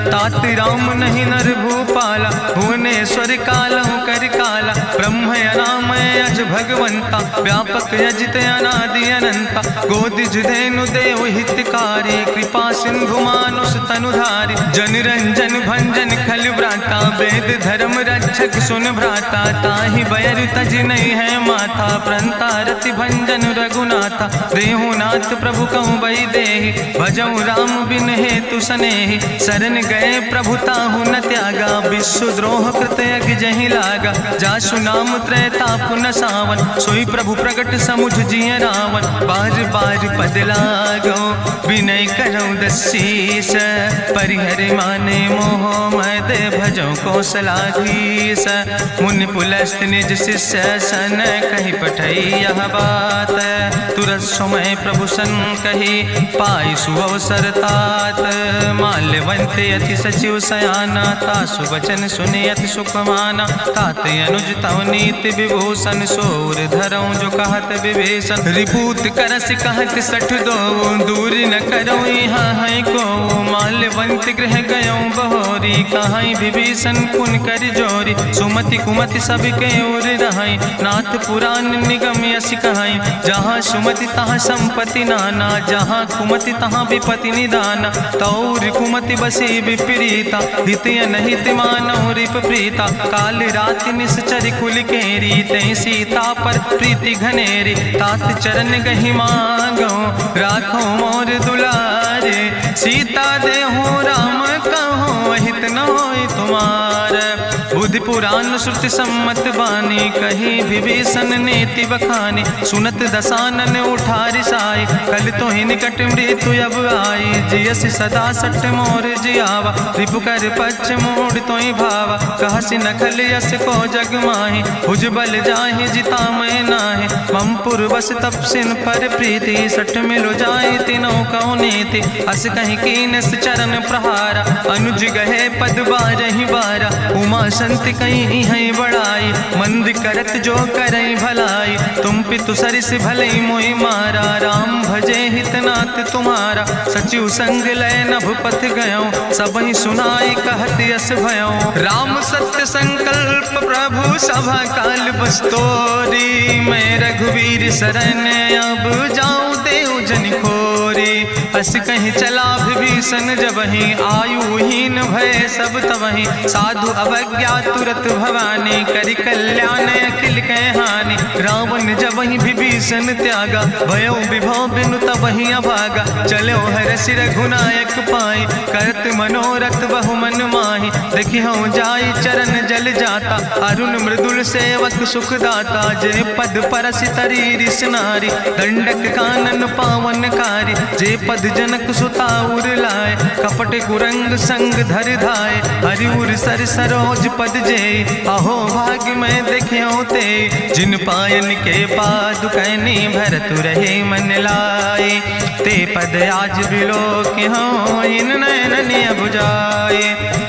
तात राम नहीं नर भूपाला। भुवनेश्वर कालहु कर काला, ब्रह्म अनामय अज भगवंता। व्यापक अजित अनादि अनंता, जनता गोद जुधेनु देव हितकारी कृपा सिंधु मानुष तनुधारी जन रंजन भंजन खल व्राता वेद धर्म रक्षक सुन भ्राता ताहि बयर तज नहीं है माथा प्रंता रति भंजन रघुनाथा देहुनाथ प्रभु कहूँ बई देहि भजऊ राम बिन हेतु सनेहि शरण गए प्रभु ताहु न त्यागा विश्व द्रोह कृत यज्ञ जहि लागा जासु नाम त्रैताप न सावन सोई प्रभु प्रगट समुझ जिय रावण बार बार पद लागो विनय करऊँ दसीस परिहर माने मोह मद भजऊ कौशलाधीश मुनि पुलस्त निज शिष्य सन कही पठई यह बात तुरत समय प्रभु सन कही पाई सुअवसर तात माल्यवंत अति सचिव सयाना तासु वचन सुने अति सुख माना तात अनुज तव नीति विभूषण सोर धरऊँ जो कहत विभीषण रिपूत करस कहत सठ दो दूर न करऊँ यहाँ है को माल्यवंत गृह गयऊँ बहोरी कहाई विभीषण पुन कर जोरी सुमति कुमति सबके ओर रहाई नाथ पुराण निगम यश कहाई जहाँ सुमति तहाँ संपत्ति नाना जहाँ कुमति तहाँ विपति निदाना तौर कुमति बसी विपरीता हितय नहित मानव रिप प्रीता काल राति निश्चर कुल केरी तै सीता पर प्रीति घनेरी तात चरण गहि मांगो राखो मोर दुलारे सीता देहु राम कहो हित न होय तुम्हार बुद्धि पुराण श्रुति सम्मत बानी कही विभीषण नेति बखानी सुनत दसानन उठारि साई कल तो ही निकट मृत्यु अब आई जियस सदा सट मोर जियावा रिपु कर पक्ष मोड़ तो ही भावा कहसी नखल यस को जग माही भुज बल जाहि जिता मैं नाही मम पुरवस तपसिन पर प्रीति सठ मिलो जाए तीनों कौ नीति अस कहीं कीनस चरण प्रहारा अनुज गहे पद बारहि बारा उमा संत कहीं है बड़ाई मंद करत जो करई भलाई तुम पितु सरिस भलई मोहि मारा राम भजे हितनाथ तुम्हारा सचिव संग लय नभ पथ गयो सबहि सुनाई कहत यस भयो राम सत्य संकल्प प्रभु सभा काल बस्तोरी मैं रघुवीर शरण अब जाऊं देव जन खोरी अस कहीं चला विभीषण जबहि आयुहीन भय सब तबहि साधु अवज्ञा तुरत भवानी करि कल्याण अखिल कह हानि रावण जबहि विभीषण त्यागा भयो विभव बिनु तबहि अभागा चलो हरसि रघुनायक पाई करत मनोरथ बहु मन माहि देखियो जाई चरण जल जाता अरुण मृदुल सेवक सुख दाता जे पद परसि तरी रिस नारी दंडक कानन पावन कारी जे पद जनक सुताउर लाए कपट कुरंग संग धर धाय हरिउर सर सरोज पद जे अहो भाग्य में देख्यो ते जिन पायन के पादु कहनी भरत रहे मन लाए ते पद आज बिलो के हो इन नयन बुझाए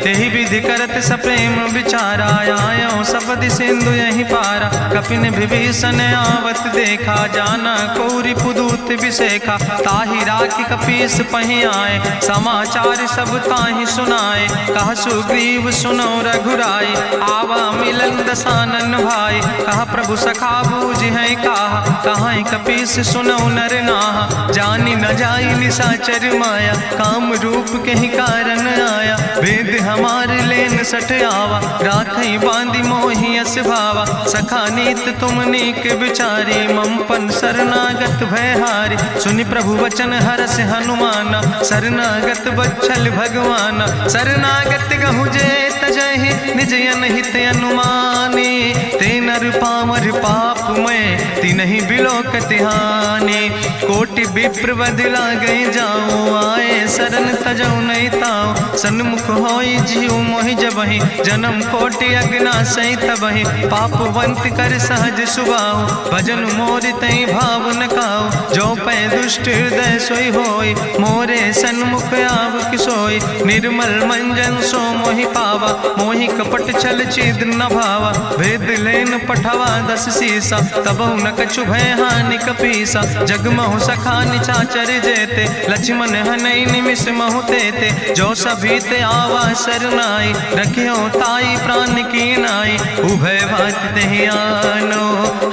तेहि विधि करत सप्रेम विचारा आयो सपद सिंधु यही पारा कपिन विभीषण आवत देखा जाना कौरि पुदूत विशेखा ताहि राखी कपीस पहि आए समाचार सब ताहि सुनाए कहा सुग्रीव सुनो रघुराई आवा मिलन दसानन भाई कहा प्रभु सखा बूझ है कहा कपीस सुनो नर नाहा जानी न जाई निशाचर माया काम रूप के ही कारण आया वेद हमार लेन सठ आवा राखई बांधी मोहि अस भावा सखा नीत तुम नीक विचारी ममपन शरणागत भयहारी सुनि प्रभु वचन हरस हनुमान शरणागत बच्छल भगवान शरणागत गहु जे तजहि निज अनहित अनुमानी ते नर पामर पाप में तिनहि बिलोकति हानि कोटि विप्र बदला गई जाऊँ आए शरण तजऊ नहीं ताऊ सन्मुख होई जीव मोहि जबहि जन्म कोटि अग्ना सही तबहि पापवंत कर सहज सुबाहु भजन मोर तई भाव न काऊ जो पै दुष्ट हृदय सोई होई मोरे सन्मुख आव किसोई निर्मल मंजन सो मोहि पावा मोहि कपट छल छिद्र न भावा। भेद लेन पठवा 10 सीसा, तबहु न कछु भय हानि कपीसा। जगमहु सखा निचाचर जेते, लक्ष्मण हनई निमिष महु तेते। जो सभी ते आवा सरनाई, रखियो ताई प्राण की नाई। उभय भात तेहि आनो,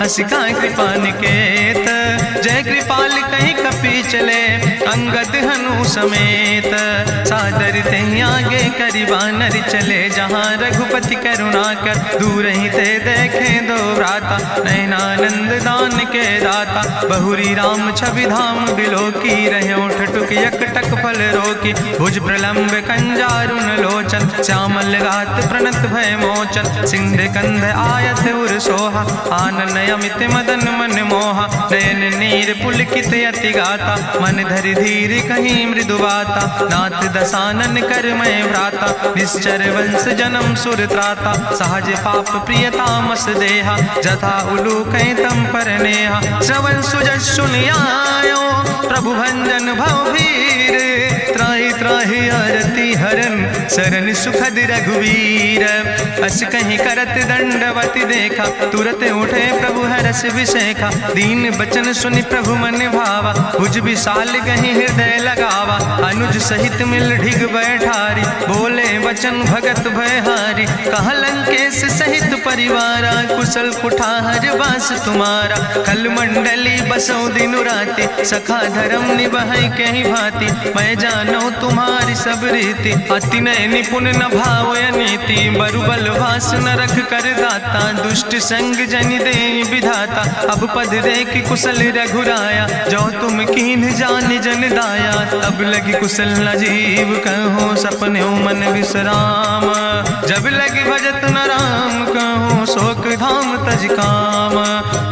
हसिका कृपा निकेत। जय कृपाल कहीं कपी चले, अंगद हनु समेत। सादर तेहि आगे करि बानर चले, जहाँ रघुपति करुणा कर। दूर ही ते देखे दो भ्राता, नयनानंद दान के दाता। बहुरी राम छवि धाम बिलोकी, रहे ठटुक यकटक फल रोकी। भुज प्रलंब कंजारुन लोचन, श्यामल गात प्रणत भय मोचन। सिंध कंध आयत उर सोहा, आनन अमित मदन मन मोहा। नयन नीर पुलकित अति गाता, मन धरि धीर कहीं मृदु बाता। नाथ दसानन कर मैं भ्राता, निश्चर वंश जन्म सुर त्राता। सहज पाप प्रिय तामस देहा, जथा उलूकै तम पर नेहा। श्रवण सुजस सुनि आयो, प्रभु भंजन भव भीर। त्राहि त्राहि आरती हरन, शरण सुखद रघुवीर। अस कहीं करत दंडवत देखा, तुरत उठे प्रभु हरस विशेखा। दीन बचन सुनि प्रभु मन भावा, भुज विशाल कहीं हृदय लगावा। अनुज सहित मिल ढिग बैठारी, बोले वचन भगत भयहारी। कहा लंकेश सहित परिवारा, कुशल कुठार वास तुम्हारा। कल मंडली बसौ दिनु राति, सखा धर्म निभाई कहीं भांति। मैं जानो तुम्हारी सब रीति, अति नय निपुण न भाव नीति। बरुबल वास न रख कर दाता, दुष्ट संग जन दे विधाता। अब पद देख कुशल रघुराया, जो तुम कीन जान जन दाया। तब लगी कुशल न जीव कहो, सपने मन विश्राम। जब लगी भजत न राम कहो, शोक धाम तज काम।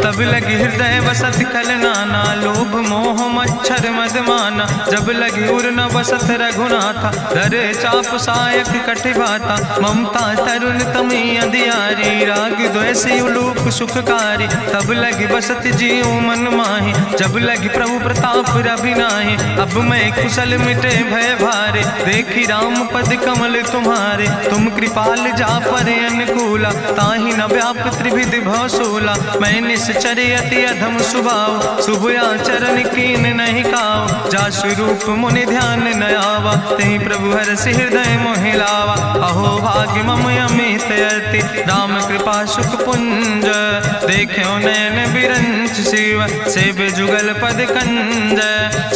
तब लगी हृदय बसत खल नाना, लोभ मोह मच्छर मद माना। जब लगी उर न बसत रघुनाथा, धरे चाप सायक कटिभाता। ममता तरुण तमी अधियारी, राग द्वेषी उलूप सुखकारी। तब लगी बसत जीव मन माही, जब लगी प्रभु प्रताप रवि नाही। अब मैं कुशल मिटे भय भारे, देखी राम पद कमल तुम्हारे। तुम कृपाल जा पर अनुकूला, ताहि न व्याप त्रिविध भवसूला। मैं निश्चर अति अधम स्वभाव, शुभ आचरण कीन नहीं काव। जा स्वरूप मुनि ध्यान न आवा, तेहि प्रभु हरषि हृदय मोहि लावा। अहो भाग्य मम अमित अति, राम कृपा सुख पुंज। देखो नयन बिरंच शिव, सेव जुगल पद कंज।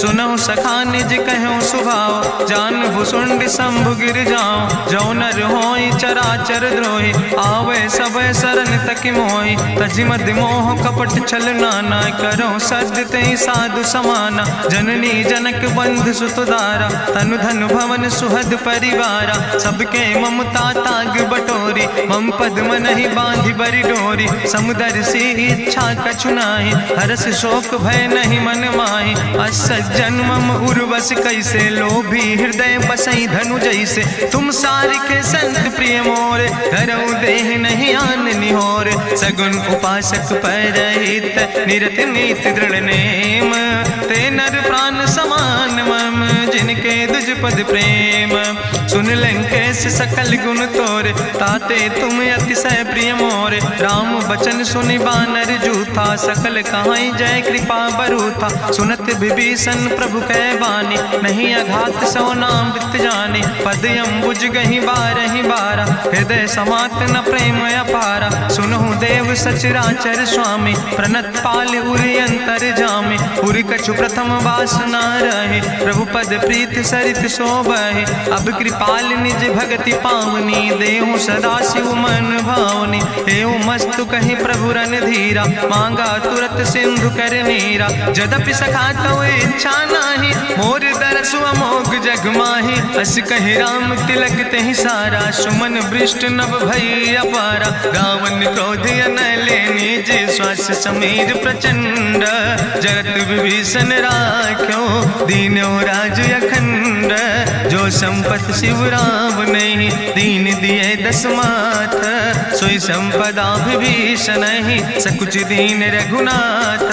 सुनहु सखा निज कहूँ सुभाव, जान भुसुंड शंभु गिर जाऊं। जो नर होई चराचर द्रोही, आवे सब शरण तक मोहि। तजि मद मोह कपट छल नाना, करो सद तेहि साधु समाना। जननी जनक बंधु सुतदारा, तनु धन भवन सुहद परिवारा। सबके ममता ताग बटोरी, मम पद मनहि बांधि बरि डोरी। समुदर सी इच्छा कछु नाही, हरस शोक भय नहीं मन माही। असज्जन मम उर्वश कैसे, लोभी हृदय बसई धनु जैसे। तुम सारिके संत प्रिय मोरे, धरऊ देह नहीं आन निहोर। सगुन उपासक परहित, निरत नीति दृढ़ नेम। ते नर प्राण समान मम, जिनके दुज पद प्रेम। सुन लंकेश सकल गुण तोरे, ताते तुम अतिशय प्रिय मोरे। राम बचन सुनि बानर जूथा, सकल कहाई जय कृपा बरूथा। सुनत विभीषण प्रभु कै बानी, नहीं अघात सो नाम वित जानी। पद अम्बुज गहि बारहि बारा, हृदय समात न प्रेम अपारा। सुनहु देव सचराचर स्वामी, प्रणत पाल उरि अंतर जामी। उरि कछु प्रथम वासना रहे, प्रभु पद प्रीत सरित शोभहि। अब कृपाल निज भगति पावनी, देहु सदा शिव मन भावनी। एवं मस्तु कहि प्रभु रन धीरा, मांगा तुरत सिंधु कर नीरा। जदपि सखा तव इच्छा नाही, मोर दरसु अमोघ जग माही। अस कहि राम तिलक तेहि सारा, सुमन वृष्ट नभ भई अपारा। गावन क्रोध अनले निज, श्वास समीर प्रचंड। जरत विभीषण राख्यो, दीन्यो राज अखंड। जो संपत शिव राम नहीं, दीन दिए दस माथ। सोई संपदा विभीषण नहीं, सकुच दीन रघुनाथ।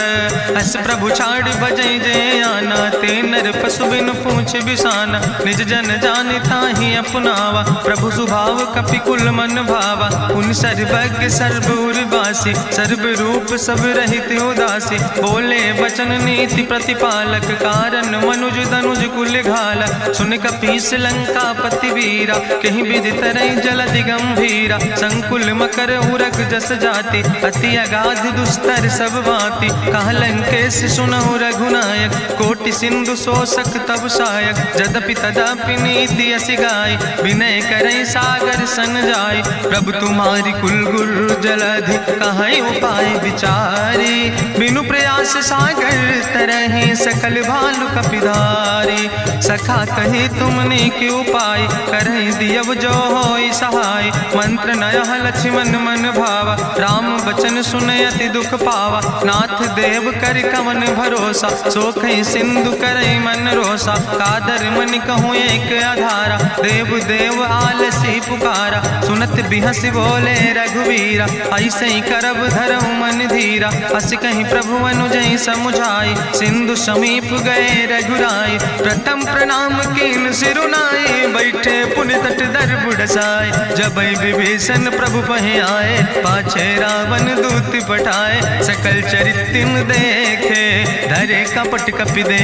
अस प्रभु छाड़ बजै जय आना, ते नर पशु पशु बिनु पूछ बिसाना, निज जन जानि ताहि अपनावा। प्रभु स्वभाव कपिकुल मन भावा, पुनि सर्वज्ञ सर्व उर्वासी। सर्व रूप सब रहित उदासी, बोले वचन नीति प्रतिपालक। कारण मनुज तनुज कुल घाला, सुन कपीस लंका पति वीरा। कहीं विधि तरई जलधि गंभीरा, संकुल मकर उरग जस जाति। अति अगाध दुस्तर सब भांति, कहा लंकेश सुनहु रघुनायक। कोटि सिंधु शोषक तब सायक, जदपि तदपि नीति असि गाय। विनय करई सागर सन जाय, प्रभु तुम्हारी कुल गुरु जलधि। कहीं उपाय विचारी, बिनु प्रयास सागर तरहि। सकल भालु कपिधारी, सखा कही तुमने के उपाय। करहि दियव जो होई सहाय, मंत्र नयह लक्ष्मण मन भावा। राम बचन सुनय अति दुख पावा, नाथ देव कर कवन भरोसा। सोखई सिंधु करई मन रोसा, कादर मन कहूँ एक आधारा। देव देव आलसी पुकारा, सुनत बिहसी बोले रघुवीरा। ऐसे ही करब धरऊ मन धीरा, अस कहीं प्रभु अनुजय समुझाई। सिंधु समीप गए रघुराई, प्रथम प्रणाम कीन सिरुनाई। बैठे पुनि तट दर बुढ़साए, जब विभीषण प्रभु पहे आए। पाछे रावण दूत पठाए, सकल चरित्र देखे। धरे कपट कपि दे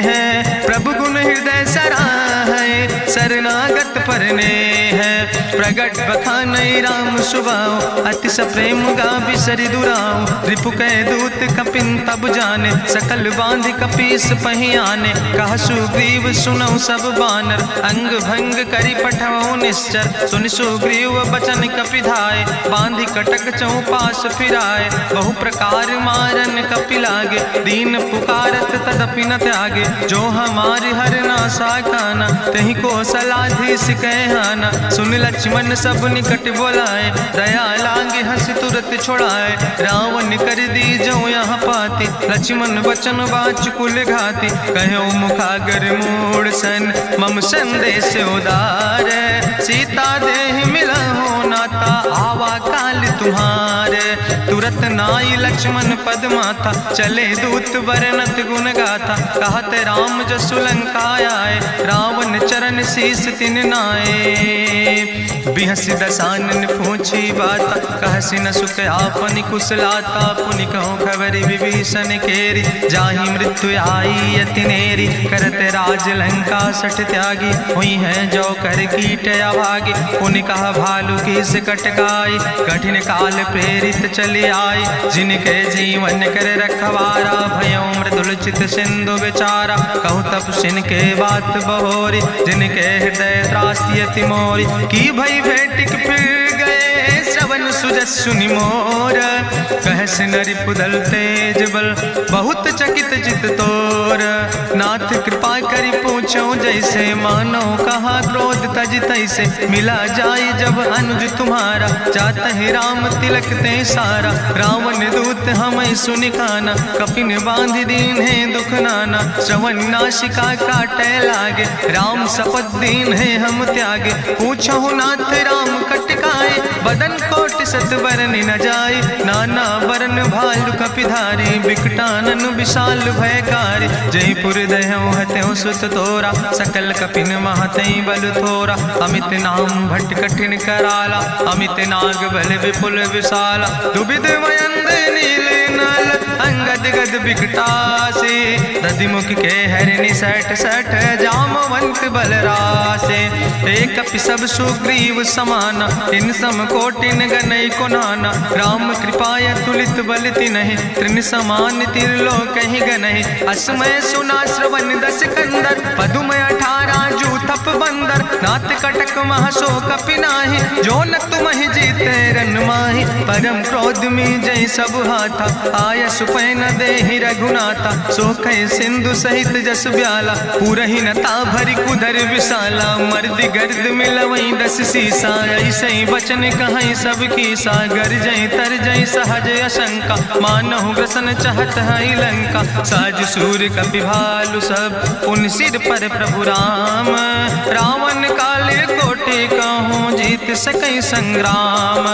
है, प्रभु गुण हृदय सराहै। शरणागत परने है, प्रगट बखानई राम सुभाऊ। अति सप्रेम गावि सरि दुराऊ, रिपु कह दूत कपिन तब जाने। सकल बांध कपीस पहि आने, कहा सुग्रीव सुनऊ सब बानर। अंग भंग करि पठवऊ निश्चर, सुनि सुग्रीव बचन कपिधाय। बांधि कटक चौपास फिराए, बहु प्रकार मारन कपि लागे। दीन पुकारत तदपि न त्यागे, जो हमारि हर नासा खाना। तहि कौशलाधीश कहना, सुन लक्ष्मण सब निकट बोलाए। दया लागे हंस तुरत छोड़ाए, रावण कर दी जो यहाँ पाती। लक्ष्मण बचन बाच कुल घाती, कहो मुखागर मूड़ सन। मम संदेश उदार, सीता देह मिलहु नाता। आवा काल तुम्हारे, तुरत नाई लक्ष्मण पद माथा। चले दूत वर्णत गुण गाथा, कहत राम जसु लंका आए। रावण चरण शीस तिन नाए, बिहसी दसानन पूछी बात। कहसी न सुख आपन कुशलाता, पुनि कहूँ खबर विभीषण केरी। जाहि मृत्यु आई अति नेरी, करत राज लंका सठ त्यागी। हुई है जो कर कीट अभागी, पुनि कहा भालू की से कटकाई। कठिन काल प्रेरित चले आई, जिनके जीवन कर रखवारा। भयो मृदुल चित सिंधु विचारा, कहूँ तप सिन के बात बहोरी। जिनके हृदय त्रासियति मोरी, की भई भेटिक फिर गए। श्रवण सुजस सुनि मोर, कहस नरि पुदल तेज बल। बहुत चकित चित तोर, नाथ कृपा करि पूछो जैसे। मानो कहा क्रोध तज तैसे, मिला जाय जब अनुज तुम्हारा। जातहि राम तिलक ते सारा, रावण दूत हमें सुनि काना। कपिन बांध दीन है दुख नाना, श्रवण नासिका काटे लागे। राम शपथ दीन है हम त्यागे, पूछो नाथ राम कटकाए। बदन कोटि सत बरन न जाय, नाना बरन भालु कपिधारी। बिकटानन विशाल भयकारी, जयपुर दहु हत्यु सुत तोरा। सकल कपिन महतई बल थोरा, अमित नाम भट्ट कठिन कराला। अमित नाग बल विपुल विशाला, दुबिद मयंद नील नल। अंगद गद बिकटासे, दधिमुख के हरिणि सठ सठ। जामवंत बलरासे, एक कपि सब सुग्रीव समाना। इन सम कोटिन गनई को नाना, राम कृपाय तुलित बल तिनहि। त्रिन समान तिरलोक ही गनहि, असमय सुना श्रवण दस कंदर। पदुम 18 जू थप बंदर, नाथ कटक महसो कपि नाही। जो न तुमहि जीते रन माहि, परम क्रोध में जय सब हाथा। आय सुपै न देहि रघुनाथा, सोखै सिंधु सहित जस ब्याला। पूरहि न ता भरि कुधर विशाला, मर्द गर्द मिलवई 10 सीसा। ऐसे बचन कहई सब कीसा, गर जय तर जय सहज अशंका। मानहु ग्रसन चाहत है लंका, साज सूर कपि भालु सब। पुन सिर पर प्रभु राम, रावण काले कोटि बटे कहूँ जीत सकै संग्राम।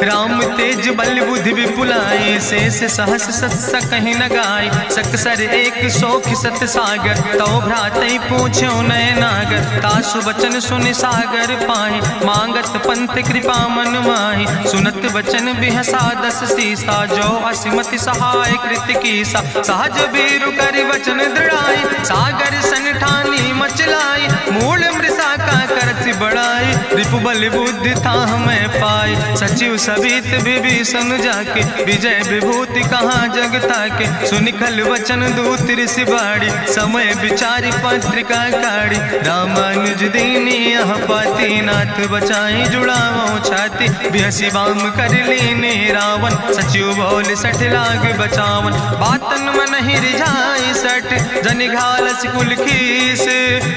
राम तेज बल बुद्धि विपुलाई, शेष सहस सत सकहि न गाय। सकसर एक सोख सत सागर, तो भ्रातै पूछ्यो नय नागर। तासु वचन सुनि सागर पाहि, मांगत पंथ कृपा मन माहि। सुनत वचन बिहसा दस सीसा, जो असिमति सहाय कृत कीसा। सहज बीरु कर वचन दृढ़ाई, सागर सन ठानी मचलाई। मूल मृषा का करति बढ़ाई, रिपु बल बुद्धि था हमें पाई। सचिव सबित विभीषण जाके, विजय विभूति कहाँ जग ताके। सुनिखल वचन दूत ऋषि बाड़ी, समय विचारि पत्रिका काढ़ी। रामानुज दीनी यह पाती, नाथ बचाई जुड़ावो छाती। बिहसी बाम कर लीने रावण, सचिव बोल सठ लाग बचावन। बातन मन ही रिझाई सठ, जनि घालस कुल खीस।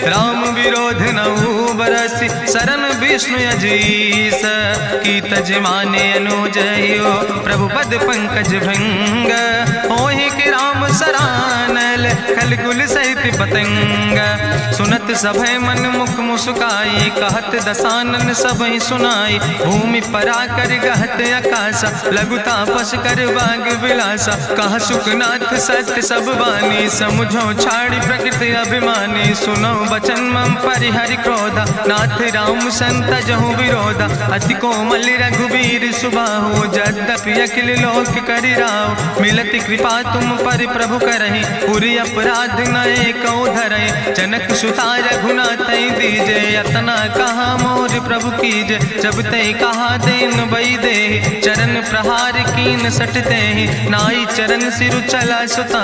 राम विरोध नहु बरसि, शरण विष्णु अजीस। की तज माने अनुजयो, प्रभु पद पंकज भंग। होहि कि राम सरानल, खल कुल सहित पतंग। सुनत सभय मन मुख मुस्काई, कहत दसानन सबहि सुनाई। भूमि परा कर गहत आकाशा, लघु तापस कर बाग विलासा। कहा सुखनाथ सत्य सब बानी, समुझो छाड़ी प्रकृति अभिमानी। सुनो बचन मम परिहरि क्रोधा, नाथ राम संत जहु विरोधा। अति कोमल रघुबीर सुबाहु, यद्यपि अखिल लोक करि राहु। मिलति कृपा तुम पर प्रभु करहि, पुरि अपराध न एको धरहि। जनक सुता रघुनाथ दीजे, यतना कहा मोर प्रभु कीजे। जब ते कहा देन बई दे, चरण प्रहार कीन सटते। नाई चरण सिरु चला सुता,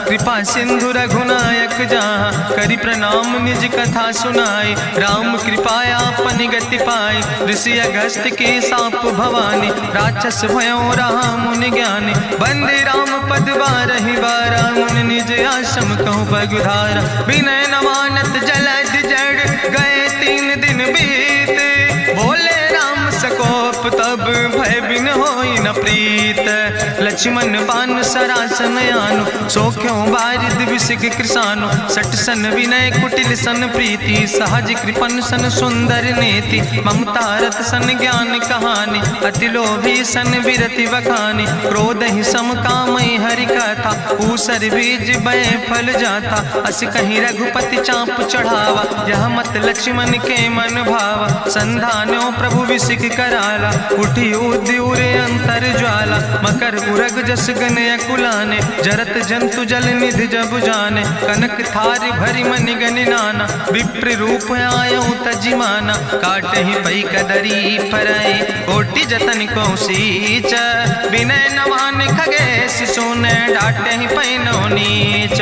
कृपा सिंधु रघुनायक जहाँ। करि प्रणाम निज कथा सुनाई, राम कृपाया अपनी गति पाई। ऋषि अगस्त के साप भवानी, राक्षस भयो रहा मुनि ज्ञानी। बंदे राम पद बारहि बारा, मुनि निज आश्रम कहूँ पगुधारा। विनय न मानत जलद जड़, गए 3 दिन बीते। बोले राम सकोप तब, भय बिन होई न प्रीत। लक्ष्मण बान सरासन आनु, सोख्यों बारिद विसिक कृसानु। सट सन विनय कुटिल सन प्रीति, सहज कृपन सन सुंदर नेति। ममता रत सन ज्ञान कहानी, अति लोभी सन विरति बखानी। क्रोध ही सम कामई हरि कथा, ऊसर बीज बय फल जाता। अस कहीं रघुपति चाप चढ़ावा, यह मत लक्ष्मण के मन भावा। संधान्यो प्रभु विसिक कराला, उठी उद्यूरे अंतर ज्वाला। मकर उरग जस गन अकुलाने, जरत जंतु जल निधि जब जाने। कनक थारी भरी मनि गनि नाना, विप्र रूप आयो तजिमाना। काटे ही पई कदरी फरई, कोटि जतन को सींच। विनय न मान खगेश सुने, डाटे ही पई नो नीच।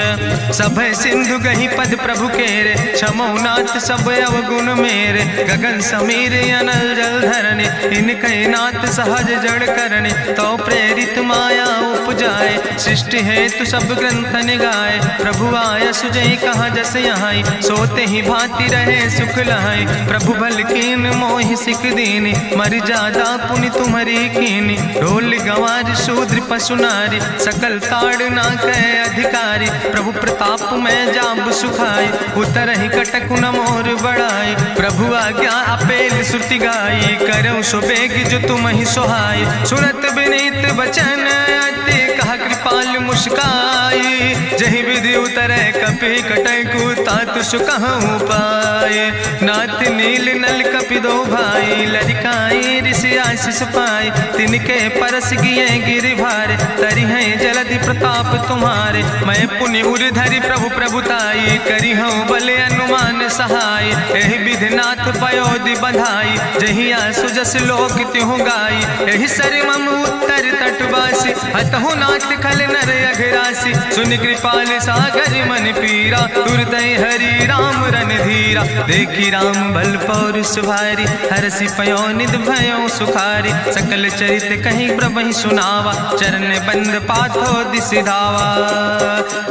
सब सिंधु गही पद प्रभु केरे, क्षमो नाथ सब अवगुण मेरे। गगन समीर अनल जल धरने, इनके नाथ सहज जड़ करने। तो प्रेरित माया उपजाए, सृष्टि हेतु सब ग्रंथ निगाए। प्रभु आय सुजय कहा जस यहाँ, सोते ही भांति रहे सुख लहाई। प्रभु भल कीन मोहि सिख दीनी, मर जादा पुनि तुम्हारी कीनी। ढोल गंवार शूद्र पशु नारी, सकल ताड़ ना कहे अधिकारी। प्रभु प्रताप में जाब सुखाई, उतर ही कटक न मोर बढ़ाई। प्रभु आज्ञा अपेल श्रुति गाई, करऊँ सो बेग जो तुम ही सोहाई। सुनत विनीत वचन अति, कहा कृपाल मुस्काई। जहि विधि उतरे कपि कटकु, तातु सुकहु पाए। नाथ नील नल कपि दो भाई, लरिकाई ऋषि आशीष पाए। तिनके परस गिए गिरि भारे, तरि हैं जलधि प्रताप तुम्हारे। मैं पुनि उर धरि प्रभु प्रभुताई, करी हूँ बल अनुमान सहाय। एहि विधि नाथ पयोधि बधाई, जहिया सुजस लोक त्यों गाई। एहि सर मम उत्तर तटवासी, हतहु नाथ खल नर अघरासी। सुनि कृपाल सागर मन पीरा, तुरत हरि राम रन धीरा। देखी राम बल पौरुष भारी, हरसि पयो निध भयो सुखारी। सकल चरित कहीं प्रभहि सुनावा, चरण बंद पाथो दिस धावा।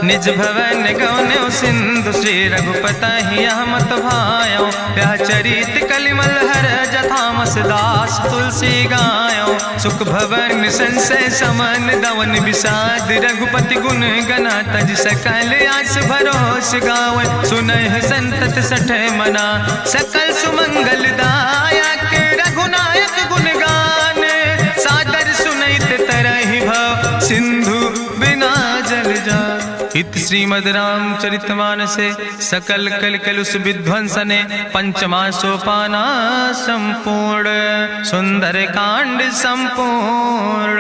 निज भवन गौन्यो सिंधु श्री रघुपति मत भायो यह चरित कलिमल हर जथामस दास तुलसी गायो सुख भवन संसय समन दवन विषाद रघुपति गुण गना तज सकल आस भरोस गावे सुनहि संतत सठ मना सकल सुमंगल दायक रघुनायक गुण गान सादर सुनैत तरहि भव सिंधु बिना जल जा इत श्रीमद् रामचरितमानसे सकल कल कलुष विध्वंसने पंचमा सोपाना संपूर्ण सुंदर कांड संपूर्ण।